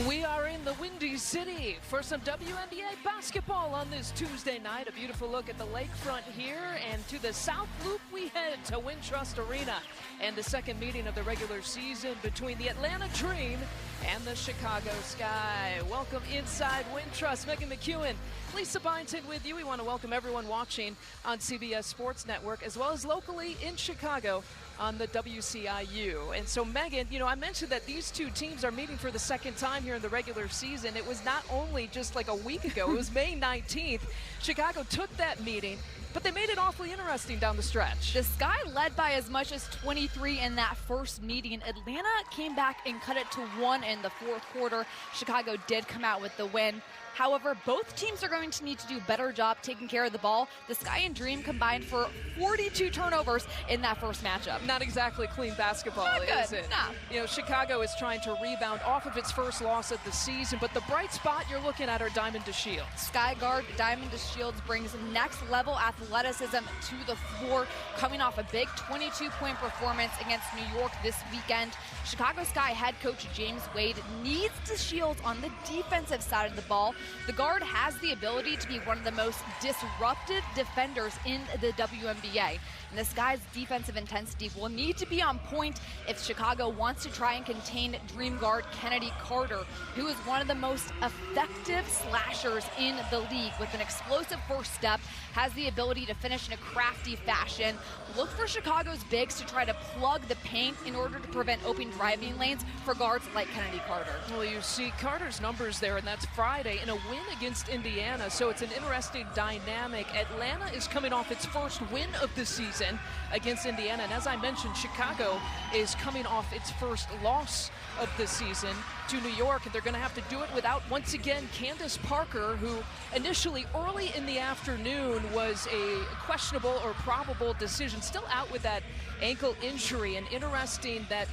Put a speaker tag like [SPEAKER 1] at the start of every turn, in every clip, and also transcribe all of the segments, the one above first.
[SPEAKER 1] We are in the Windy City for some WNBA basketball on this Tuesday night. A beautiful look at the lakefront here, and to the South Loop we head to Wintrust Arena and the second meeting of the regular season between the Atlanta Dream and the Chicago Sky. Welcome inside Wintrust. Megan McEwen, Lisa Byington with you. We want to welcome everyone watching on CBS Sports Network as well as locally in Chicago on the WCIU. And so, Megan, I mentioned that these two teams are meeting for the second time here in the regular season. It was not only just like a week ago, it was May 19th. Chicago took that meeting, but they made it awfully interesting down the stretch.
[SPEAKER 2] The Sky led by as much as 23 in that first meeting. Atlanta came back and cut it to 1 in the fourth quarter. Chicago did come out with the win. However, both teams are going to need to do a better job taking care of the ball. The Sky and Dream combined for 42 turnovers in that first matchup.
[SPEAKER 1] Not exactly clean basketball, is it?
[SPEAKER 2] No.
[SPEAKER 1] Chicago is trying to rebound off of its first loss of the season, but the bright spot you're looking at are Diamond DeShields.
[SPEAKER 2] Sky guard Diamond DeShields brings next level athleticism to the floor, coming off a big 22-point performance against New York this weekend. Chicago Sky head coach James Wade needs DeShields on the defensive side of the ball. The guard has the ability to be one of the most disruptive defenders in the WNBA. And the Sky's defensive intensity will need to be on point if Chicago wants to try and contain Dream guard Kennedy Carter, who is one of the most effective slashers in the league with an explosive first step, has the ability to finish in a crafty fashion. Look for Chicago's bigs to try to plug the paint in order to prevent open driving lanes for guards like Kennedy Carter.
[SPEAKER 1] Well, you see Carter's numbers there, and that's Friday in a win against Indiana, so it's an interesting dynamic. Atlanta is coming off its first win of the season against Indiana, and as I mentioned, Chicago is coming off its first loss of the season to New York, and they're going to have to do it without, once again, Candace Parker, who initially early in the afternoon was a questionable or probable decision, still out with that ankle injury. And interesting that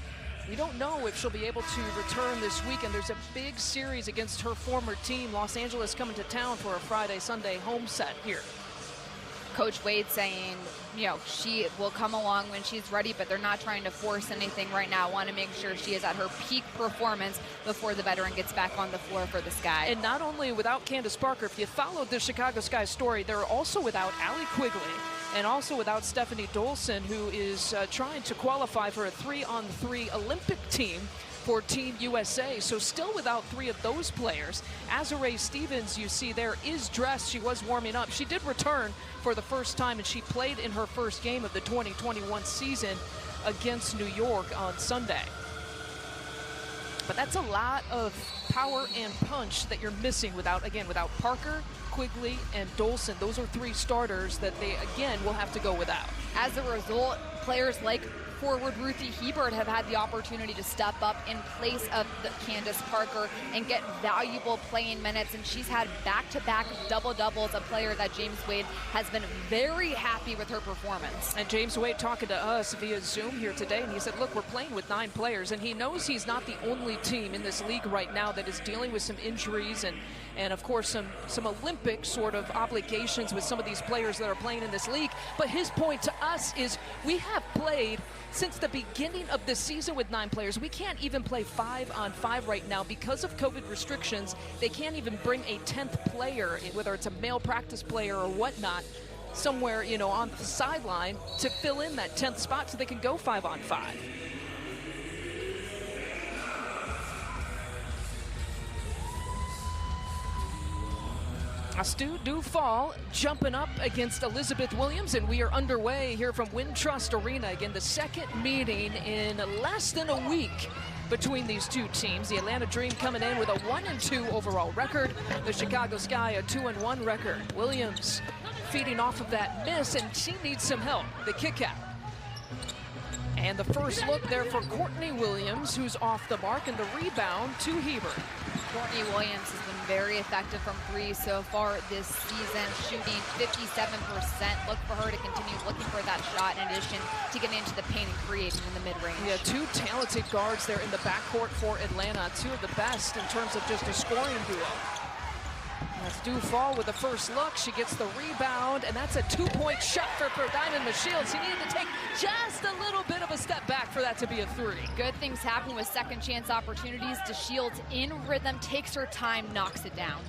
[SPEAKER 1] we don't know if she'll be able to return this weekend. There's a big series against her former team, Los Angeles, coming to town for a Friday-Sunday home set here.
[SPEAKER 2] Coach Wade saying, she will come along when she's ready, but they're not trying to force anything right now. Want to make sure she is at her peak performance before the veteran gets back on the floor for the Sky.
[SPEAKER 1] And not only without Candace Parker, if you followed the Chicago Sky story, they're also without Allie Quigley and also without Stephanie Dolson, who is trying to qualify for a 3-on-3 Olympic team for Team USA. So still without 3 of those players. Azurá Stevens, you see there, is dressed. She was warming up. She did return for the first time, and she played in her first game of the 2021 season against New York on Sunday. But that's a lot of power and punch that you're missing without Parker, Quigley, and Dolson. Those are 3 starters that they, again, will have to go without.
[SPEAKER 2] As a result, players like forward Ruthie Hebert have had the opportunity to step up in place of Candace Parker and get valuable playing minutes, and she's had back-to-back double-doubles, a player that James Wade has been very happy with her performance.
[SPEAKER 1] And James Wade talking to us via Zoom here today, and he said, look, we're playing with 9 players, and he knows he's not the only team in this league right now that is dealing with some injuries and of course some Olympic sort of obligations with some of these players that are playing in this league. But his point to us is we have played since the beginning of the season with 9 players. We can't even play 5-on-5 right now because of COVID restrictions. They can't even bring a 10th player, whether it's a male practice player or whatnot, somewhere on the sideline to fill in that 10th spot so they can go 5-on-5. Stu Dufall jumping up against Elizabeth Williams, and we are underway here from Wintrust Arena. Again, the second meeting in less than a week between these two teams. The Atlanta Dream coming in with a 1-2 overall record. The Chicago Sky a 2-1 record. Williams feeding off of that miss, and she needs some help. The kick out. And the first look there for Courtney Williams, who's off the mark, and the rebound to Hebert.
[SPEAKER 2] Courtney Williams has been very effective from 3 so far this season, shooting 57%. Look for her to continue looking for that shot in addition to getting into the paint and creating in the mid-range.
[SPEAKER 1] Yeah, 2 talented guards there in the backcourt for Atlanta, 2 of the best in terms of just a scoring duo. That's Dufall with the first look. She gets the rebound, and that's a two-point shot for Diamond DeShields. She needed to take just a little bit of a step back for that to be a three.
[SPEAKER 2] Good things happen with second chance opportunities. DeShields in rhythm, takes her time, knocks it down.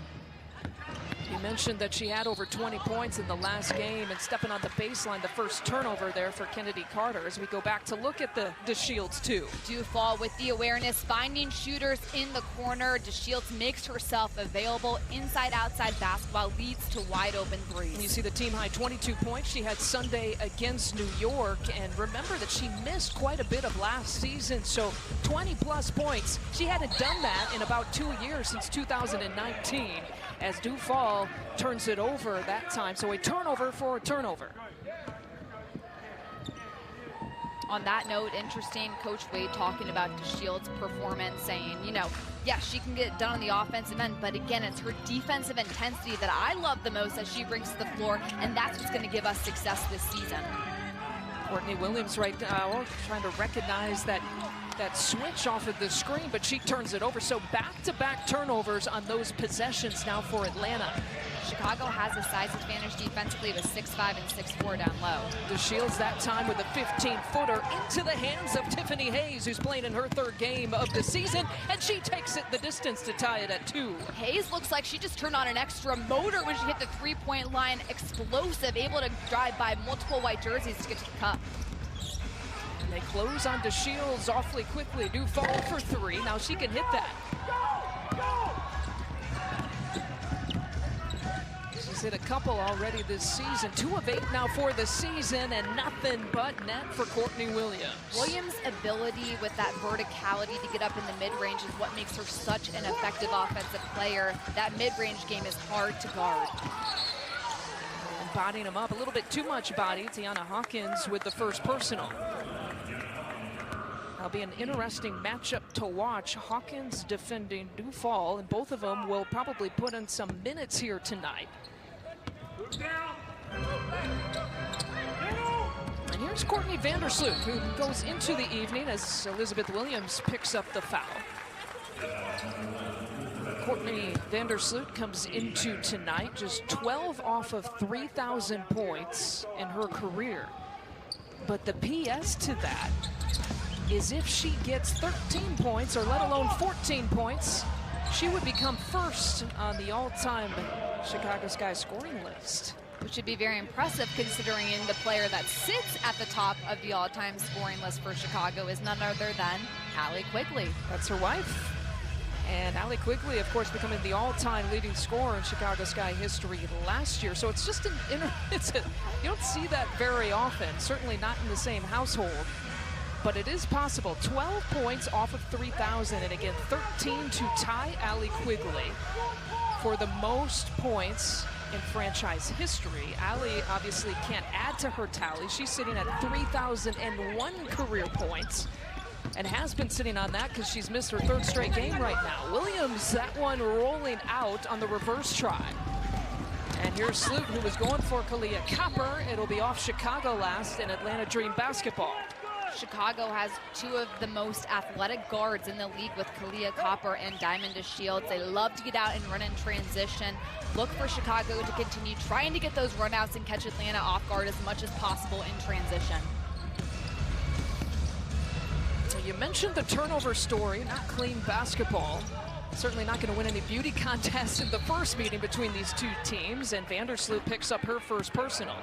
[SPEAKER 1] You mentioned that she had over 20 points in the last game, and stepping on the baseline, the first turnover there for Kennedy Carter as we go back to look at the DeShields too.
[SPEAKER 2] Dufall with the awareness, finding shooters in the corner. DeShields makes herself available. Inside-outside basketball leads to wide open threes.
[SPEAKER 1] And you see the team high 22 points she had Sunday against New York, and remember that she missed quite a bit of last season, so 20-plus points. She hadn't done that in about 2 years, since 2019, as Dufall turns it over that time. So a turnover for a turnover.
[SPEAKER 2] On that note, interesting, Coach Wade talking about DeShields' performance, saying, you know, yes, she can get it done on the offensive end, but again, it's her defensive intensity that I love the most that she brings to the floor, and that's what's going to give us success this season.
[SPEAKER 1] Courtney Williams right now trying to recognize that switch off of the screen, but she turns it over. So back-to-back turnovers on those possessions now for Atlanta.
[SPEAKER 2] Chicago has a size advantage defensively with 6'5" and 6'4" down low.
[SPEAKER 1] DeShields that time with a 15-footer into the hands of Tiffany Hayes, who's playing in her third game of the season, and she takes it the distance to tie it at 2.
[SPEAKER 2] Hayes looks like she just turned on an extra motor when she hit the three-point line. Explosive, able to drive by multiple white jerseys to get to the cup.
[SPEAKER 1] They close on DeShields awfully quickly. Dufall for 3. Now she can hit that. She's hit a couple already this season. 2 of 8 now for the season, and nothing but net for Courtney Williams.
[SPEAKER 2] Williams' ability with that verticality to get up in the mid-range is what makes her such an effective offensive player. That mid-range game is hard to guard.
[SPEAKER 1] And bodying him up a little bit too much body. Tiana Hawkins with the first personal. That'll be an interesting matchup to watch. Hawkins defending Dufall, and both of them will probably put in some minutes here tonight. And here's Courtney Vandersloot, who goes into the evening as Elizabeth Williams picks up the foul. Courtney Vandersloot comes into tonight just 12 off of 3,000 points in her career. But the PS to that is if she gets 13 points, or let alone 14 points, she would become first on the all-time Chicago Sky scoring list.
[SPEAKER 2] Which would be very impressive considering the player that sits at the top of the all-time scoring list for Chicago is none other than Allie Quigley.
[SPEAKER 1] That's her wife. And Allie Quigley, of course, becoming the all-time leading scorer in Chicago Sky history last year. So it's just you don't see that very often, certainly not in the same household. But it is possible. 12 points off of 3,000, and again, 13 to tie Allie Quigley for the most points in franchise history. Allie obviously can't add to her tally. She's sitting at 3,001 career points, and has been sitting on that because she's missed her 3rd straight game right now. Williams, that one rolling out on the reverse try. And here's Sloot, who was going for Kalia Copper. It'll be off Chicago last in Atlanta Dream basketball.
[SPEAKER 2] Chicago has 2 of the most athletic guards in the league with Kalia Copper and Diamond DeShields. They love to get out and run in transition. Look for Chicago to continue trying to get those runouts and catch Atlanta off guard as much as possible in transition.
[SPEAKER 1] You mentioned the turnover story, not clean basketball. Certainly not going to win any beauty contests in the first meeting between these 2 teams, and Vandersloot picks up her first personal.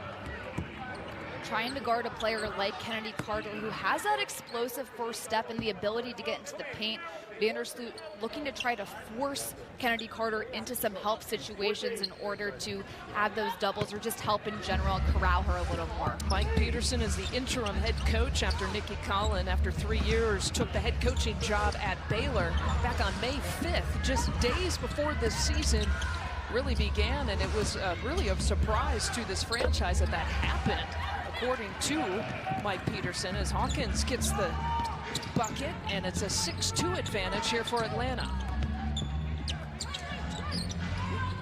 [SPEAKER 2] Trying to guard a player like Kennedy Carter, who has that explosive first step and the ability to get into the paint. Vandersloot looking to try to force Kennedy Carter into some help situations in order to have those doubles or just help in general, corral her a little more.
[SPEAKER 1] Mike Peterson is the interim head coach after Nikki Collin, after 3 years, took the head coaching job at Baylor back on May 5th, just days before this season really began, and it was really a surprise to this franchise that happened. According to Mike Peterson, as Hawkins gets the bucket, and it's a 6-2 advantage here for Atlanta.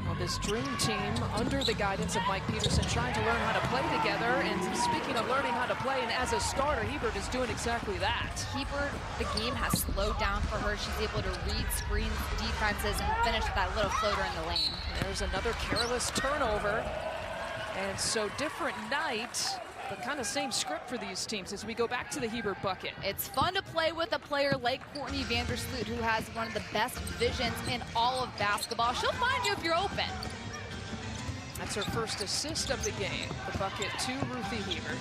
[SPEAKER 1] Well, this dream team, under the guidance of Mike Peterson, trying to learn how to play together. And speaking of learning how to play, and as a starter, Hebert is doing exactly that.
[SPEAKER 2] Hebert, the game has slowed down for her. She's able to read screens defenses and finish with that little floater in the lane.
[SPEAKER 1] There's another careless turnover. And so different night, but kind of same script for these teams as we go back to the Hebert bucket.
[SPEAKER 2] It's fun to play with a player like Courtney Vandersloot, who has one of the best visions in all of basketball. She'll find you if you're open.
[SPEAKER 1] That's her first assist of the game. The bucket to Ruthie Hebert.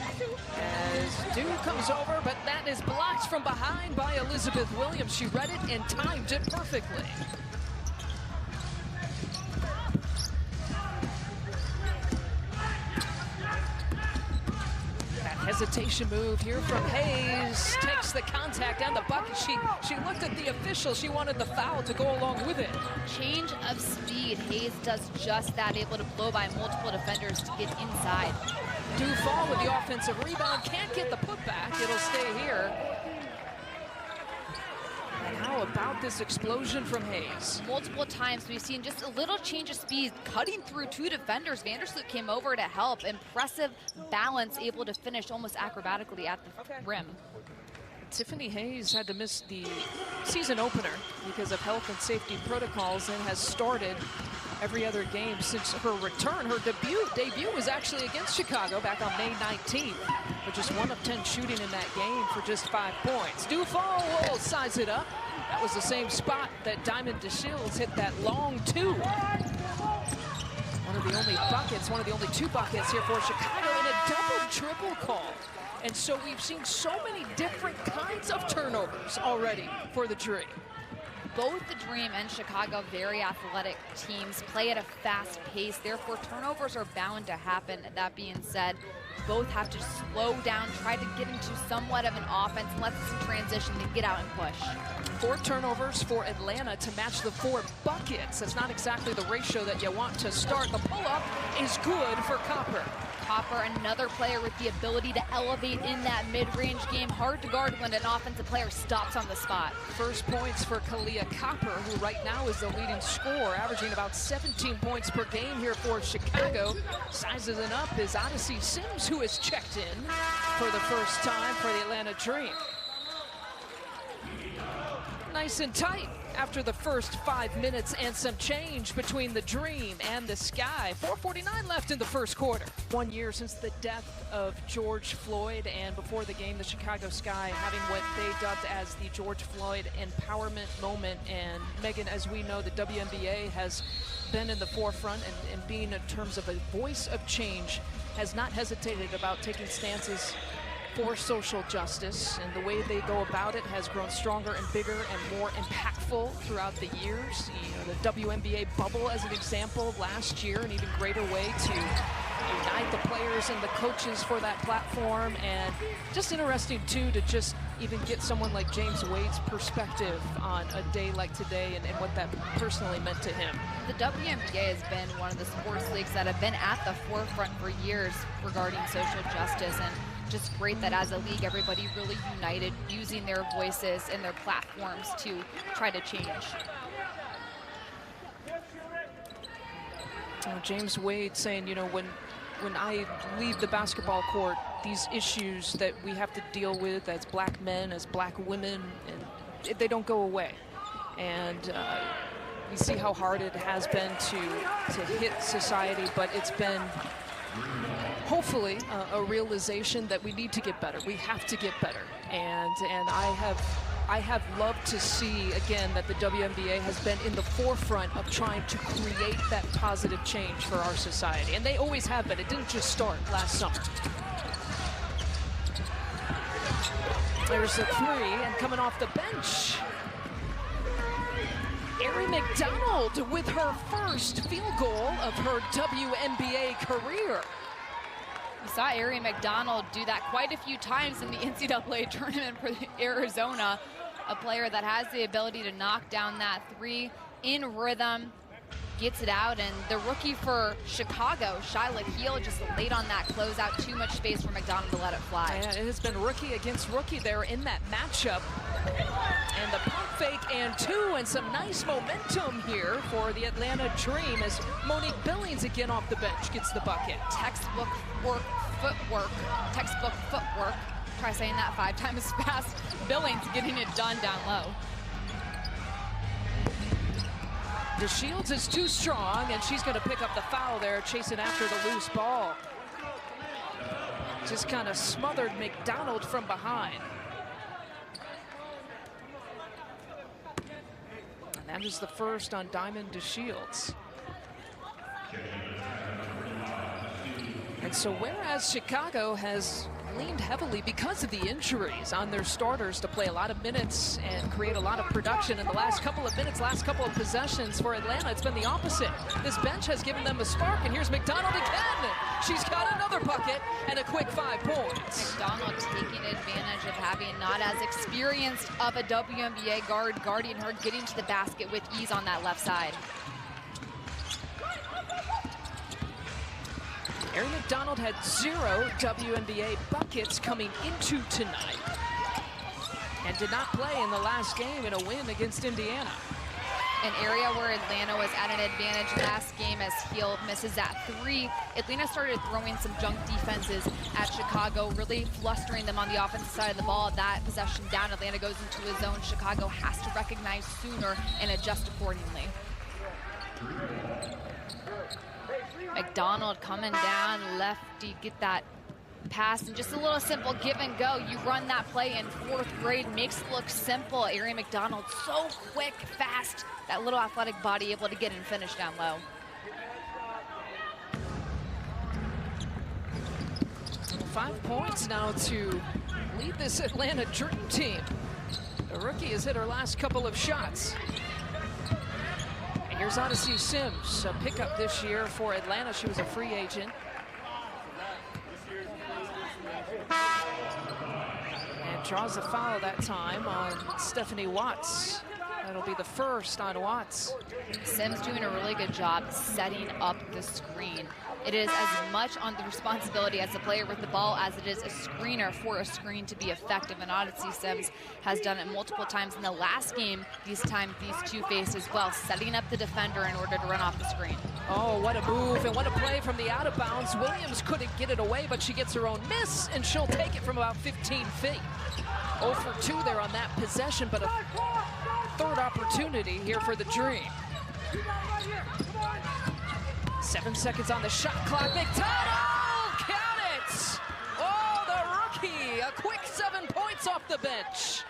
[SPEAKER 1] As Dew comes over, but that is blocked from behind by Elizabeth Williams. She read it and timed it perfectly. Hesitation move here from Hayes, takes the contact and the bucket. She looked at the official. She wanted the foul to go along with it.
[SPEAKER 2] Change of speed. Hayes does just that, able to blow by multiple defenders to get inside.
[SPEAKER 1] Dufall with the offensive rebound, can't get the putback. It'll stay here. And how about this explosion from Hayes?
[SPEAKER 2] Multiple times we've seen just a little change of speed, cutting through two defenders. Vandersloot came over to help. Impressive balance, able to finish almost acrobatically at the rim.
[SPEAKER 1] Tiffany Hayes had to miss the season opener because of health and safety protocols and has started every other game since her return. Her debut was actually against Chicago back on May 19th, but just 1 of 10 shooting in that game for just 5 points. Dufall will size it up. That was the same spot that Diamond DeShields hit that long 2. One of the only buckets, one of the only 2 buckets here for Chicago in a double-triple call. And so we've seen so many different kinds of turnovers already for the Dream.
[SPEAKER 2] Both the Dream and Chicago, very athletic teams, play at a fast pace. Therefore, turnovers are bound to happen. That being said, both have to slow down, try to get into somewhat of an offense, let some transition, then get out and push.
[SPEAKER 1] 4 turnovers for Atlanta to match the 4 buckets. That's not exactly the ratio that you want to start. The pull-up is good for Copper.
[SPEAKER 2] Copper, another player with the ability to elevate in that mid-range game. Hard to guard when an offensive player stops on the spot.
[SPEAKER 1] First points for Kalia Copper, who right now is the leading scorer, averaging about 17 points per game here for Chicago. Sizes it up is Odyssey Sims, who has checked in for the first time for the Atlanta Dream. Nice and tight after the first 5 minutes and some change between the Dream and the Sky. 4:49 left in the first quarter. 1 year since the death of George Floyd, and before the game, the Chicago Sky having what they dubbed as the George Floyd empowerment moment. And Megan, as we know, the WNBA has been in the forefront and being in terms of a voice of change, has not hesitated about taking stances for social justice, and the way they go about it has grown stronger and bigger and more impactful throughout the years. You know, the WNBA bubble as an example last year, an even greater way to unite the players and the coaches for that platform. And just interesting too to just even get someone like James Wade's perspective on a day like today and what that personally meant to him.
[SPEAKER 2] The WNBA has been one of the sports leagues that have been at the forefront for years regarding social justice, and just great that as a league everybody really united, using their voices and their platforms to try to change.
[SPEAKER 1] James Wade saying, you know, when I leave the basketball court, these issues that we have to deal with as black men, as black women, and they don't go away. And we see how hard it has been to hit society, but it's been hopefully a realization that we need to get better. We have to get better. And I have loved to see, again, that the WNBA has been in the forefront of trying to create that positive change for our society. And they always have been. It didn't just start last summer. There's a 3, and coming off the bench, Ari McDonald with her first field goal of her WNBA career.
[SPEAKER 2] We saw Ari McDonald do that quite a few times in the NCAA tournament for Arizona. A player that has the ability to knock down that 3 in rhythm, gets it out, and the rookie for Chicago, Shyla Heel, just late on that closeout. Too much space for McDonald to let it fly.
[SPEAKER 1] Yeah, it has been rookie against rookie there in that matchup. And the pump fake and 2, and some nice momentum here for the Atlanta Dream as Monique Billings again off the bench gets the bucket.
[SPEAKER 2] Textbook footwork. Try saying that 5 times fast. Billings getting it done down low.
[SPEAKER 1] DeShields is too strong, and she's going to pick up the foul there, chasing after the loose ball. Just kind of smothered McDonald from behind. And that is the first on Diamond DeShields. And so whereas Chicago has leaned heavily because of the injuries on their starters to play a lot of minutes and create a lot of production in the last couple of minutes, last couple of possessions for Atlanta, it's been the opposite. This bench has given them a spark, and here's McDonald again. She's got another bucket and a quick 5 points.
[SPEAKER 2] McDonald taking advantage of having not as experienced of a WNBA guard guarding her, getting to the basket with ease on that left side.
[SPEAKER 1] Erin McDonald had 0 WNBA buckets coming into tonight and did not play in the last game in a win against Indiana.
[SPEAKER 2] An area where Atlanta was at an advantage last game as Heel misses that 3. Atlanta started throwing some junk defenses at Chicago, really flustering them on the offensive side of the ball. That possession down, Atlanta goes into a zone. Chicago has to recognize sooner and adjust accordingly. McDonald coming down, lefty, get that pass, and just a little simple give and go. You run that play in 4th grade, makes it look simple. Erin McDonald, so quick, fast, that little athletic body able to get and finish down low.
[SPEAKER 1] Well, 5 points now to lead this Atlanta Dream Team. The rookie has hit her last couple of shots. Here's Odyssey Sims, a pickup this year for Atlanta. She was a free agent. And draws a foul that time on Stephanie Watts. That'll be the first on Watts.
[SPEAKER 2] Sims doing a really good job setting up the screen. It is as much on the responsibility as the player with the ball as it is a screener for a screen to be effective. And Odyssey Sims has done it multiple times in the last game. These two faced as well, setting up the defender in order to run off the screen.
[SPEAKER 1] Oh, what a move and what a play from the out of bounds. Williams couldn't get it away, but she gets her own miss, and she'll take it from about 15 feet. 0 for 2 there on that possession, but a third opportunity here for the Dream. 7 seconds on the shot clock. McDonald, count it! Oh, the rookie, a quick 7 points off the bench.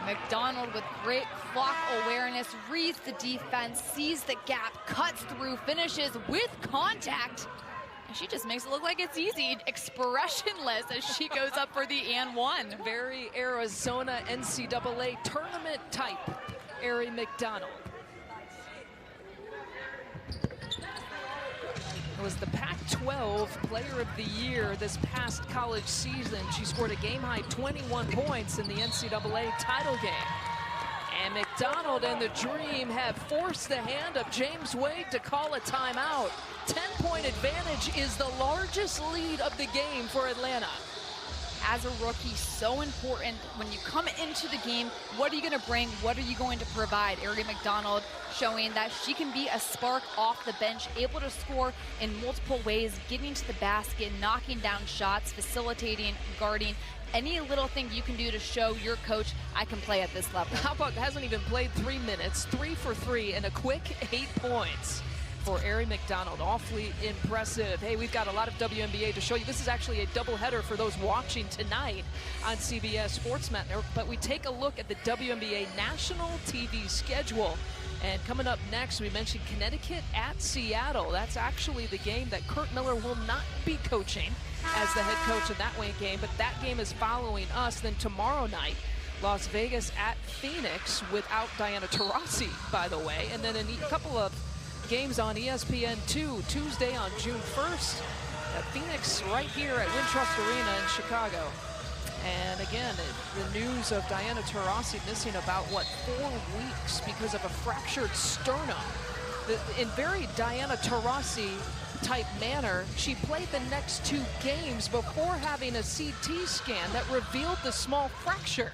[SPEAKER 2] McDonald with great block awareness, reads the defense, sees the gap, cuts through, finishes with contact. And she just makes it look like it's easy, expressionless as she goes up for the and one.
[SPEAKER 1] Very Arizona NCAA tournament type, Erin McDonald. Was the Pac-12 Player of the Year this past college season. She scored a game-high 21 points in the NCAA title game. And McDonald and the Dream have forced the hand of James Wade to call a timeout. 10-point advantage is the largest lead of the game for Atlanta.
[SPEAKER 2] As a rookie, so important when you come into the game. What are you going to bring? What are you going to provide? Erin McDonald showing that she can be a spark off the bench, able to score in multiple ways, getting to the basket, knocking down shots, facilitating, guarding. Any little thing you can do to show your coach, I can play at this level.
[SPEAKER 1] How about hasn't even played 3 minutes, 3 for 3, and a quick 8 points for Erin McDonald. Awfully impressive. Hey, we've got a lot of WNBA to show you. This is actually a doubleheader for those watching tonight on CBS Sports Network. But we take a look at the WNBA national TV schedule. And coming up next, we mentioned Connecticut at Seattle. That's actually the game that Kurt Miller will not be coaching as the head coach in that game. But that game is following us. Then tomorrow night, Las Vegas at Phoenix without Diana Taurasi, by the way. And then a couple of games on ESPN2 Tuesday on June 1st at Phoenix right here at Wintrust Arena in Chicago. And again, the news of Diana Taurasi missing about, 4 weeks because of a fractured sternum. In very Diana Taurasi type manner, she played the next 2 games before having a CT scan that revealed the small fracture.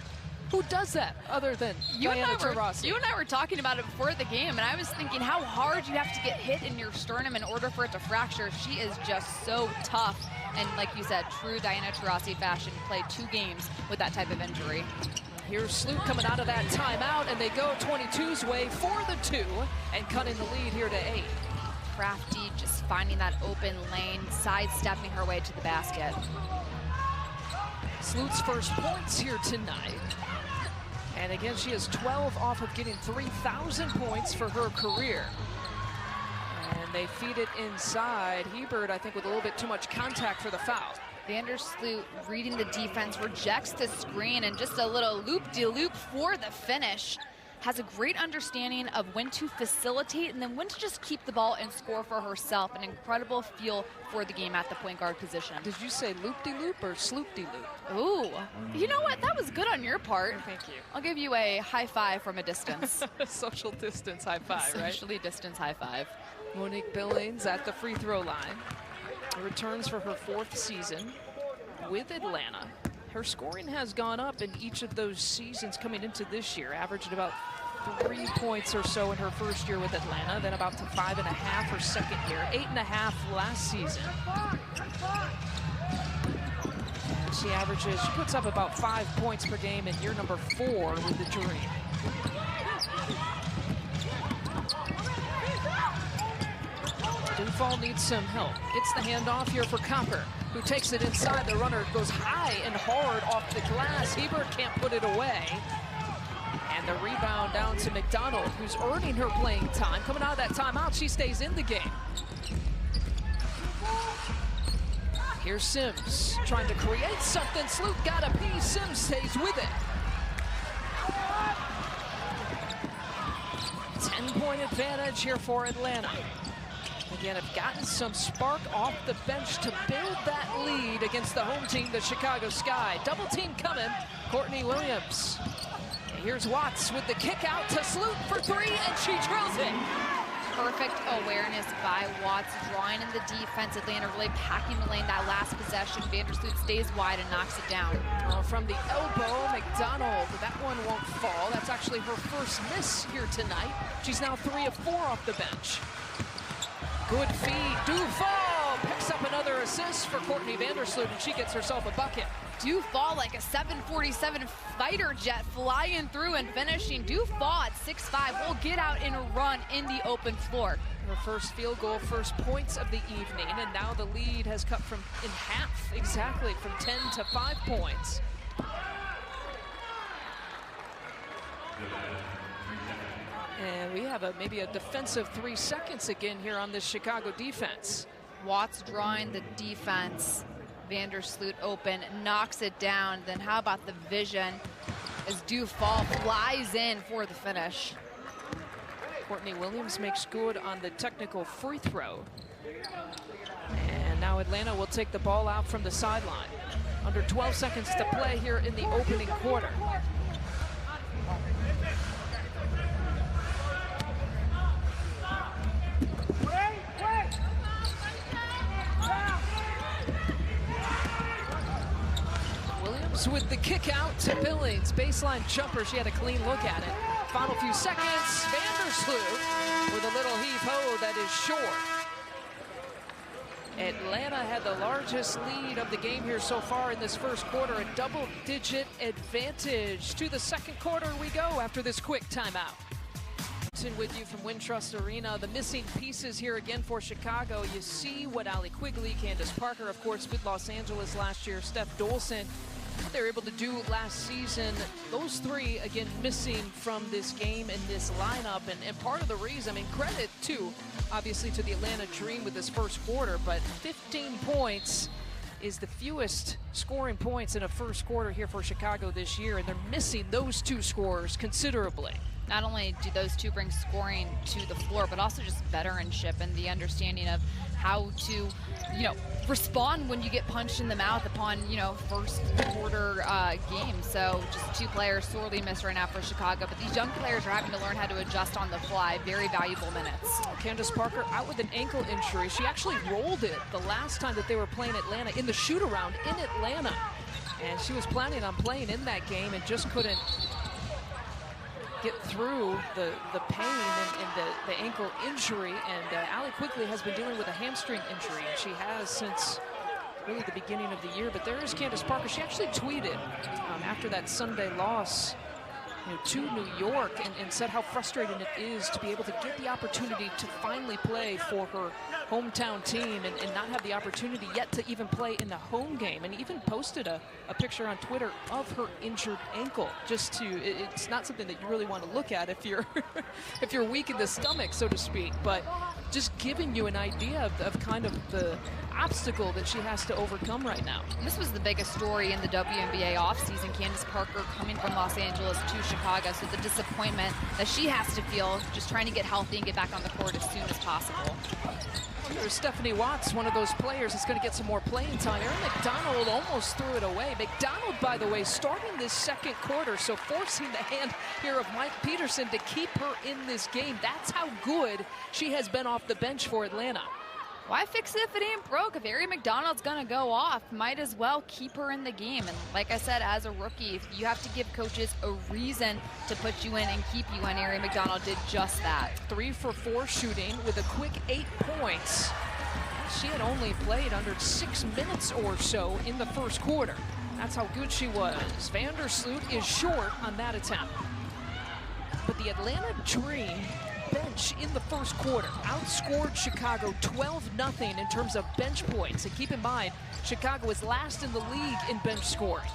[SPEAKER 1] Who does that other than Diana Taurasi?
[SPEAKER 2] You and I were talking about it before the game, and I was thinking how hard you have to get hit in your sternum in order for it to fracture. She is just so tough. And like you said, true Diana Taurasi fashion, played 2 games with that type of injury.
[SPEAKER 1] Here's Sloot coming out of that timeout, and they go 22's way for the 2 and cutting the lead here to 8.
[SPEAKER 2] Crafty just finding that open lane, sidestepping her way to the basket.
[SPEAKER 1] Sloot's first points here tonight. And again, she has 12 off of getting 3,000 points for her career. And they feed it inside. Hebert, I think, with a little bit too much contact for the foul.
[SPEAKER 2] Vandersloot reading the defense, rejects the screen, and just a little loop-de-loop for the finish. Has a great understanding of when to facilitate and then when to just keep the ball and score for herself. An incredible feel for the game at the point guard position.
[SPEAKER 1] Did you say loop-de-loop or sloop-de-loop?
[SPEAKER 2] Ooh, you know what? That was good on your part.
[SPEAKER 1] Thank you.
[SPEAKER 2] I'll give you a high five from a distance.
[SPEAKER 1] Social distance high five, right?
[SPEAKER 2] Socially distance high five.
[SPEAKER 1] Monique Billings at the free throw line. Returns for her 4th season with Atlanta. Her scoring has gone up in each of those seasons coming into this year, averaged about 3 points or so in her first year with Atlanta, then about to 5.5 her second year, 8.5 last season. And she puts up about 5 points per game in year number 4 with the Dream. Dufall needs some help. Gets the handoff here for Copper, who takes it inside. The runner goes high and hard off the glass. Hebert can't put it away. And the rebound down to McDonald, who's earning her playing time. Coming out of that timeout, she stays in the game. Here's Sims trying to create something. Sloot got a piece. Sims stays with it. 10-point advantage here for Atlanta. Again, have gotten some spark off the bench to build that lead against the home team, the Chicago Sky. Double team coming, Courtney Williams. And here's Watts with the kick out to Sloot for 3, and she drills it.
[SPEAKER 2] Perfect awareness by Watts, drawing in the defense. Atlanta really packing the lane that last possession. Vandersloot stays wide and knocks it down.
[SPEAKER 1] From the elbow, McDonald, that one won't fall. That's actually her first miss here tonight. She's now 3 of 4 off the bench. Good feed, Dufall picks up another assist for Courtney Vandersloot, and she gets herself a bucket.
[SPEAKER 2] Dufall like a 747 fighter jet flying through and finishing. Dufall at 6'5" will get out and run in the open floor.
[SPEAKER 1] Her first field goal, first points of the evening, and now the lead has cut in half, exactly, from 10 to 5 points. And we have maybe a defensive 3 seconds again here on this Chicago defense.
[SPEAKER 2] Watts drawing the defense. Vandersloot open, knocks it down. Then how about the vision as Dufall flies in for the finish.
[SPEAKER 1] Courtney Williams makes good on the technical free throw. And now Atlanta will take the ball out from the sideline. Under 12 seconds to play here in the opening quarter. With the kick out to Billings, baseline jumper, she had a clean look at it. Final few seconds, Vandersloot with a little heave-ho that is short. Atlanta had the largest lead of the game here so far in this first quarter, a double-digit advantage. To the second quarter we go after this quick timeout. With you from Wintrust Arena, the missing pieces here again for Chicago. You see what Allie Quigley, Candace Parker, of course, with Los Angeles last year, Steph Dolson, what they were able to do last season. Those 3, again, missing from this game and this lineup. And part of the reason, I mean, credit, too, obviously, to the Atlanta Dream with this first quarter, but 15 points is the fewest scoring points in a first quarter here for Chicago this year, and they're missing those 2 scorers considerably.
[SPEAKER 2] Not only do those 2 bring scoring to the floor, but also just veteranship and the understanding of how to, respond when you get punched in the mouth upon, first quarter game. So just 2 players sorely missed right now for Chicago, but these young players are having to learn how to adjust on the fly. Very valuable minutes.
[SPEAKER 1] Candace Parker out with an ankle injury. She actually rolled it the last time that they were playing Atlanta in the shoot-around in Atlanta. And she was planning on playing in that game and just couldn't get through the pain and the ankle injury. And Allie Quigley has been dealing with a hamstring injury, and she has since really the beginning of the year. But there is Candace Parker. She actually tweeted after that Sunday loss to New York and said how frustrating it is to be able to get the opportunity to finally play for her hometown team and not have the opportunity yet to even play in the home game, and even posted a picture on Twitter of her injured ankle. Just to, it's not something that you really want to look at if you're if you're weak in the stomach, so to speak, but just giving you an idea of kind of the obstacle that she has to overcome right now.
[SPEAKER 2] This was the biggest story in the WNBA offseason. Candace Parker coming from Los Angeles to Chicago, so the disappointment that she has to feel just trying to get healthy and get back on the court as soon as possible.
[SPEAKER 1] There's Stephanie Watts, one of those players that's going to get some more playing time. Erin McDonald almost threw it away. McDonald, by the way, starting this second quarter, so forcing the hand here of Mike Peterson to keep her in this game. That's how good she has been off the bench for Atlanta.
[SPEAKER 2] Why fix it if it ain't broke? If Erin McDonald's going to go off, might as well keep her in the game. And like I said, as a rookie, you have to give coaches a reason to put you in and keep you in. Erin McDonald did just that.
[SPEAKER 1] 3 for 4 shooting with a quick 8 points. She had only played under 6 minutes or so in the first quarter. That's how good she was. Vandersloot is short on that attempt. But the Atlanta Dream bench in the first quarter outscored Chicago 12-0 in terms of bench points. And keep in mind, Chicago is last in the league in bench scores.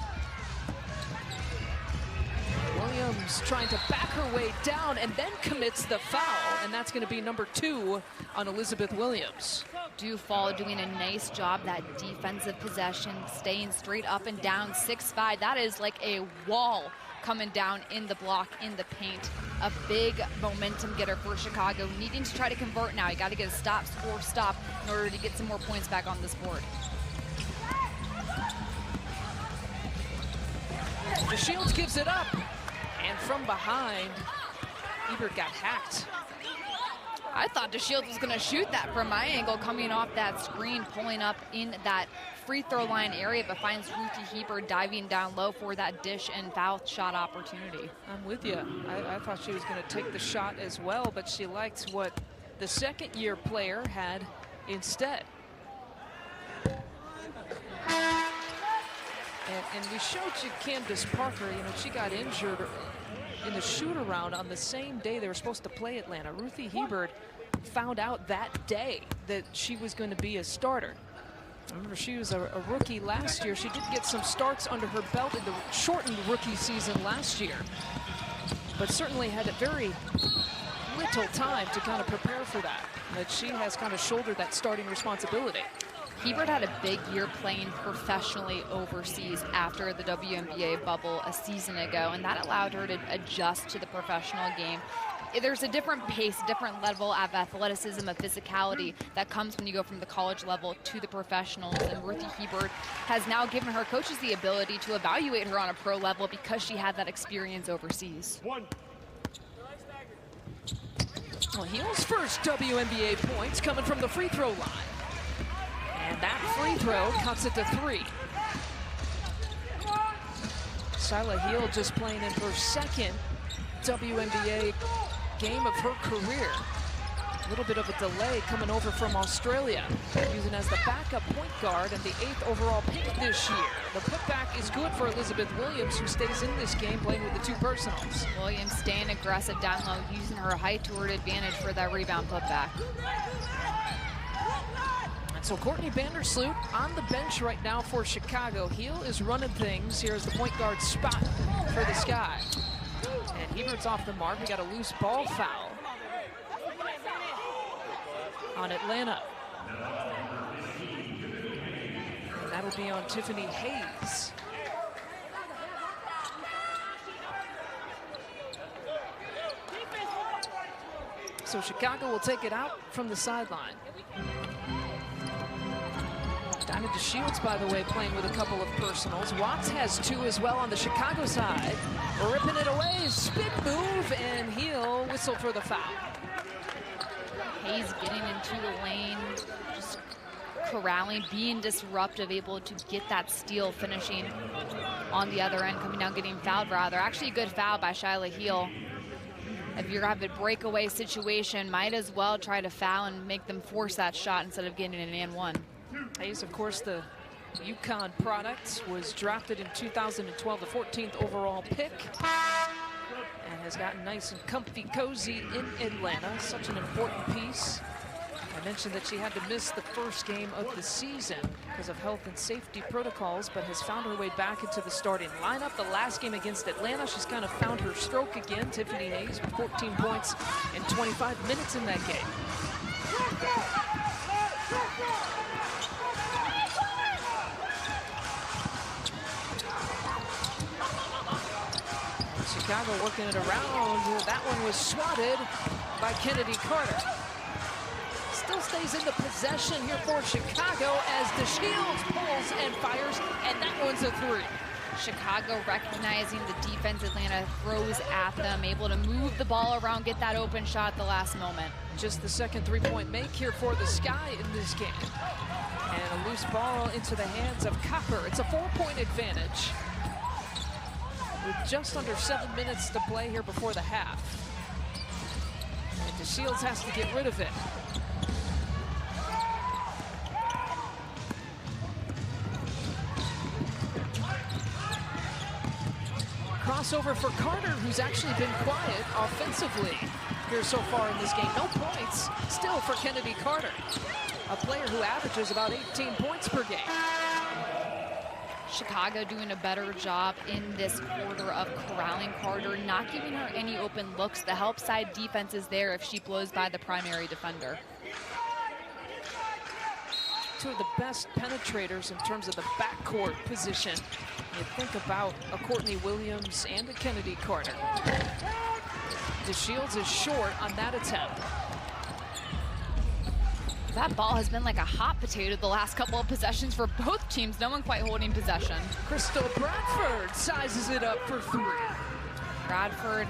[SPEAKER 1] Williams trying to back her way down and then commits the foul, and that's going to be number 2 on Elizabeth Williams.
[SPEAKER 2] Dufall doing a nice job that defensive possession, staying straight up and down, 6'5". That is like a wall coming down in the block, in the paint. A big momentum getter for Chicago, needing to try to convert now. You got to get a stop, score, stop in order to get some more points back on this board.
[SPEAKER 1] DeShields gives it up, and from behind, Ebert got hacked.
[SPEAKER 2] I thought DeShields was going to shoot that from my angle, coming off that screen, pulling up in that free throw line area, but finds Ruthie Hebert diving down low for that dish and foul shot opportunity.
[SPEAKER 1] I'm with you. I thought she was going to take the shot as well, but she liked what the second-year player had instead. And we showed you Candace Parker. You know, she got injured in the shoot-around on the same day they were supposed to play Atlanta. Ruthie Hebert found out that day that she was going to be a starter. Remember, she was a rookie last year. She did get some starts under her belt in the shortened rookie season last year, but certainly had a very little time to kind of prepare for that. That she has kind of shouldered that starting responsibility.
[SPEAKER 2] Hebert had a big year playing professionally overseas after the WNBA bubble a season ago, and that allowed her to adjust to the professional game. There's a different pace, different level of athleticism, of physicality that comes when you go from the college level to the professionals, and Ruthie Hebert has now given her coaches the ability to evaluate her on a pro level because she had that experience overseas.
[SPEAKER 1] Well, Hill's first WNBA points coming from the free throw line. And that free throw cuts it to 3. Shyla Heal just playing in her second WNBA game of her career. A little bit of a delay coming over from Australia, using as the backup point guard and the 8th overall pick this year. The putback is good for Elizabeth Williams, who stays in this game playing with the 2 personals.
[SPEAKER 2] Williams staying aggressive down low, using her height to her advantage for that rebound putback.
[SPEAKER 1] So Courtney Vandersloot on the bench right now for Chicago. Heel is running things here as the point guard spot for the Sky. And Hebert's off the mark. We got a loose ball foul on Atlanta. And that'll be on Tiffany Hayes. So Chicago will take it out from the sideline. Diamond DeShields, by the way, playing with a couple of personals. Watts has 2 as well on the Chicago side. Ripping it away, spin move, and he'll whistle for the foul.
[SPEAKER 2] Hayes getting into the lane, just corralling, being disruptive, able to get that steal, finishing on the other end, coming down, getting fouled rather. Actually a good foul by Shyla Heal. If you're gonna have a breakaway situation, might as well try to foul and make them force that shot instead of getting an and one.
[SPEAKER 1] Hayes, of course, the UConn product, was drafted in 2012, the 14th overall pick, and has gotten nice and comfy cozy in Atlanta. Such an important piece. I mentioned that she had to miss the first game of the season because of health and safety protocols, but has found her way back into the starting lineup. The last game against Atlanta, she's kind of found her stroke again. Tiffany Hayes with 14 points in 25 minutes in that game. Chicago working it around. That one was swatted by Kennedy Carter. Still stays in the possession here for Chicago as DeShields pulls and fires, and that one's a three.
[SPEAKER 2] Chicago recognizing the defense Atlanta throws at them, able to move the ball around, get that open shot at the last moment.
[SPEAKER 1] Just the second three-point make here for the Sky in this game. And a loose ball into the hands of Copper. It's a 4-point advantage with just under 7 minutes to play here before the half. And DeShields has to get rid of it. Crossover for Carter, who's actually been quiet offensively here so far in this game. No points still for Kennedy Carter, a player who averages about 18 points per game.
[SPEAKER 2] Chicago doing a better job in this quarter of corralling Carter, not giving her any open looks. The help side defense is there if she blows by the primary defender.
[SPEAKER 1] Two of the best penetrators in terms of the backcourt position. You think about a Courtney Williams and a Kennedy Carter. DeShields is short on that attempt.
[SPEAKER 2] That ball has been like a hot potato the last couple of possessions for both teams. No one quite holding possession.
[SPEAKER 1] Crystal Bradford sizes it up for three.
[SPEAKER 2] Bradford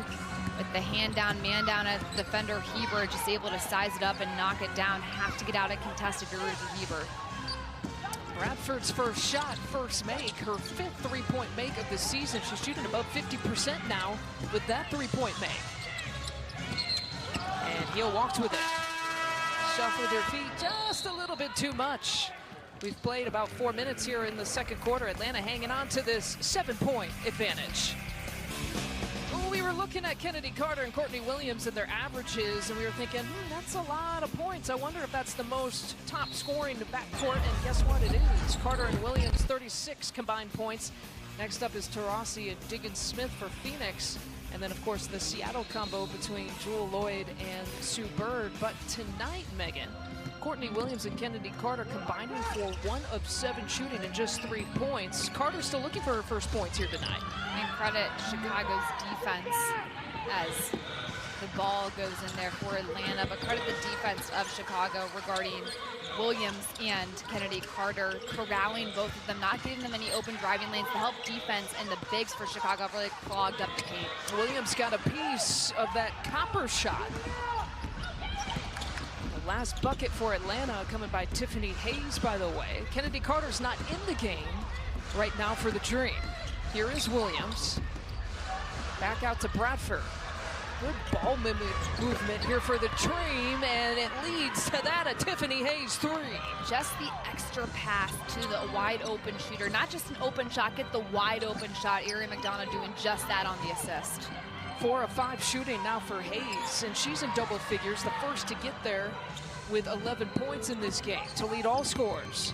[SPEAKER 2] with the hand down, man down at defender Heber, just able to size it up and knock it down. Have to get out of contested to Heber.
[SPEAKER 1] Bradford's first shot, first make, her fifth three-point make of the season. She's shooting above 50% now with that three-point make. And Heel walks with it. Shuffled their feet just a little bit too much. We've played about 4 minutes here in the second quarter. Atlanta hanging on to this 7-point advantage. We were looking at Kennedy Carter and Courtney Williams and their averages, and we were thinking, that's a lot of points. I wonder if that's the most top scoring backcourt, and guess what it is. Carter and Williams, 36 combined points. Next up is Taurasi and Diggins Smith for Phoenix. And then, of course, the Seattle combo between Jewel Lloyd and Sue Bird. But tonight, Megan, Courtney Williams and Kennedy Carter combining for 1 of 7 shooting and just 3 points. Carter's still looking for her first points here tonight.
[SPEAKER 2] And credit Chicago's defense as the ball goes in there for Atlanta, but credit the defense of Chicago regarding Williams and Kennedy Carter, corralling both of them, not giving them any open driving lanes. The help defense and the bigs for Chicago have really clogged up the paint.
[SPEAKER 1] Williams got a piece of that Copper shot. The last bucket for Atlanta coming by Tiffany Hayes, by the way. Kennedy Carter's not in the game right now for the Dream. Here is Williams. Back out to Bradford. Good ball movement here for the Dream, and it leads to that, a Tiffany Hayes three.
[SPEAKER 2] Just the extra pass to the wide open shooter. Not just an open shot, get the wide open shot. Erie McDonough doing just that on the assist.
[SPEAKER 1] 4 of 5 shooting now for Hayes, and she's in double figures, the first to get there with 11 points in this game to lead all scorers.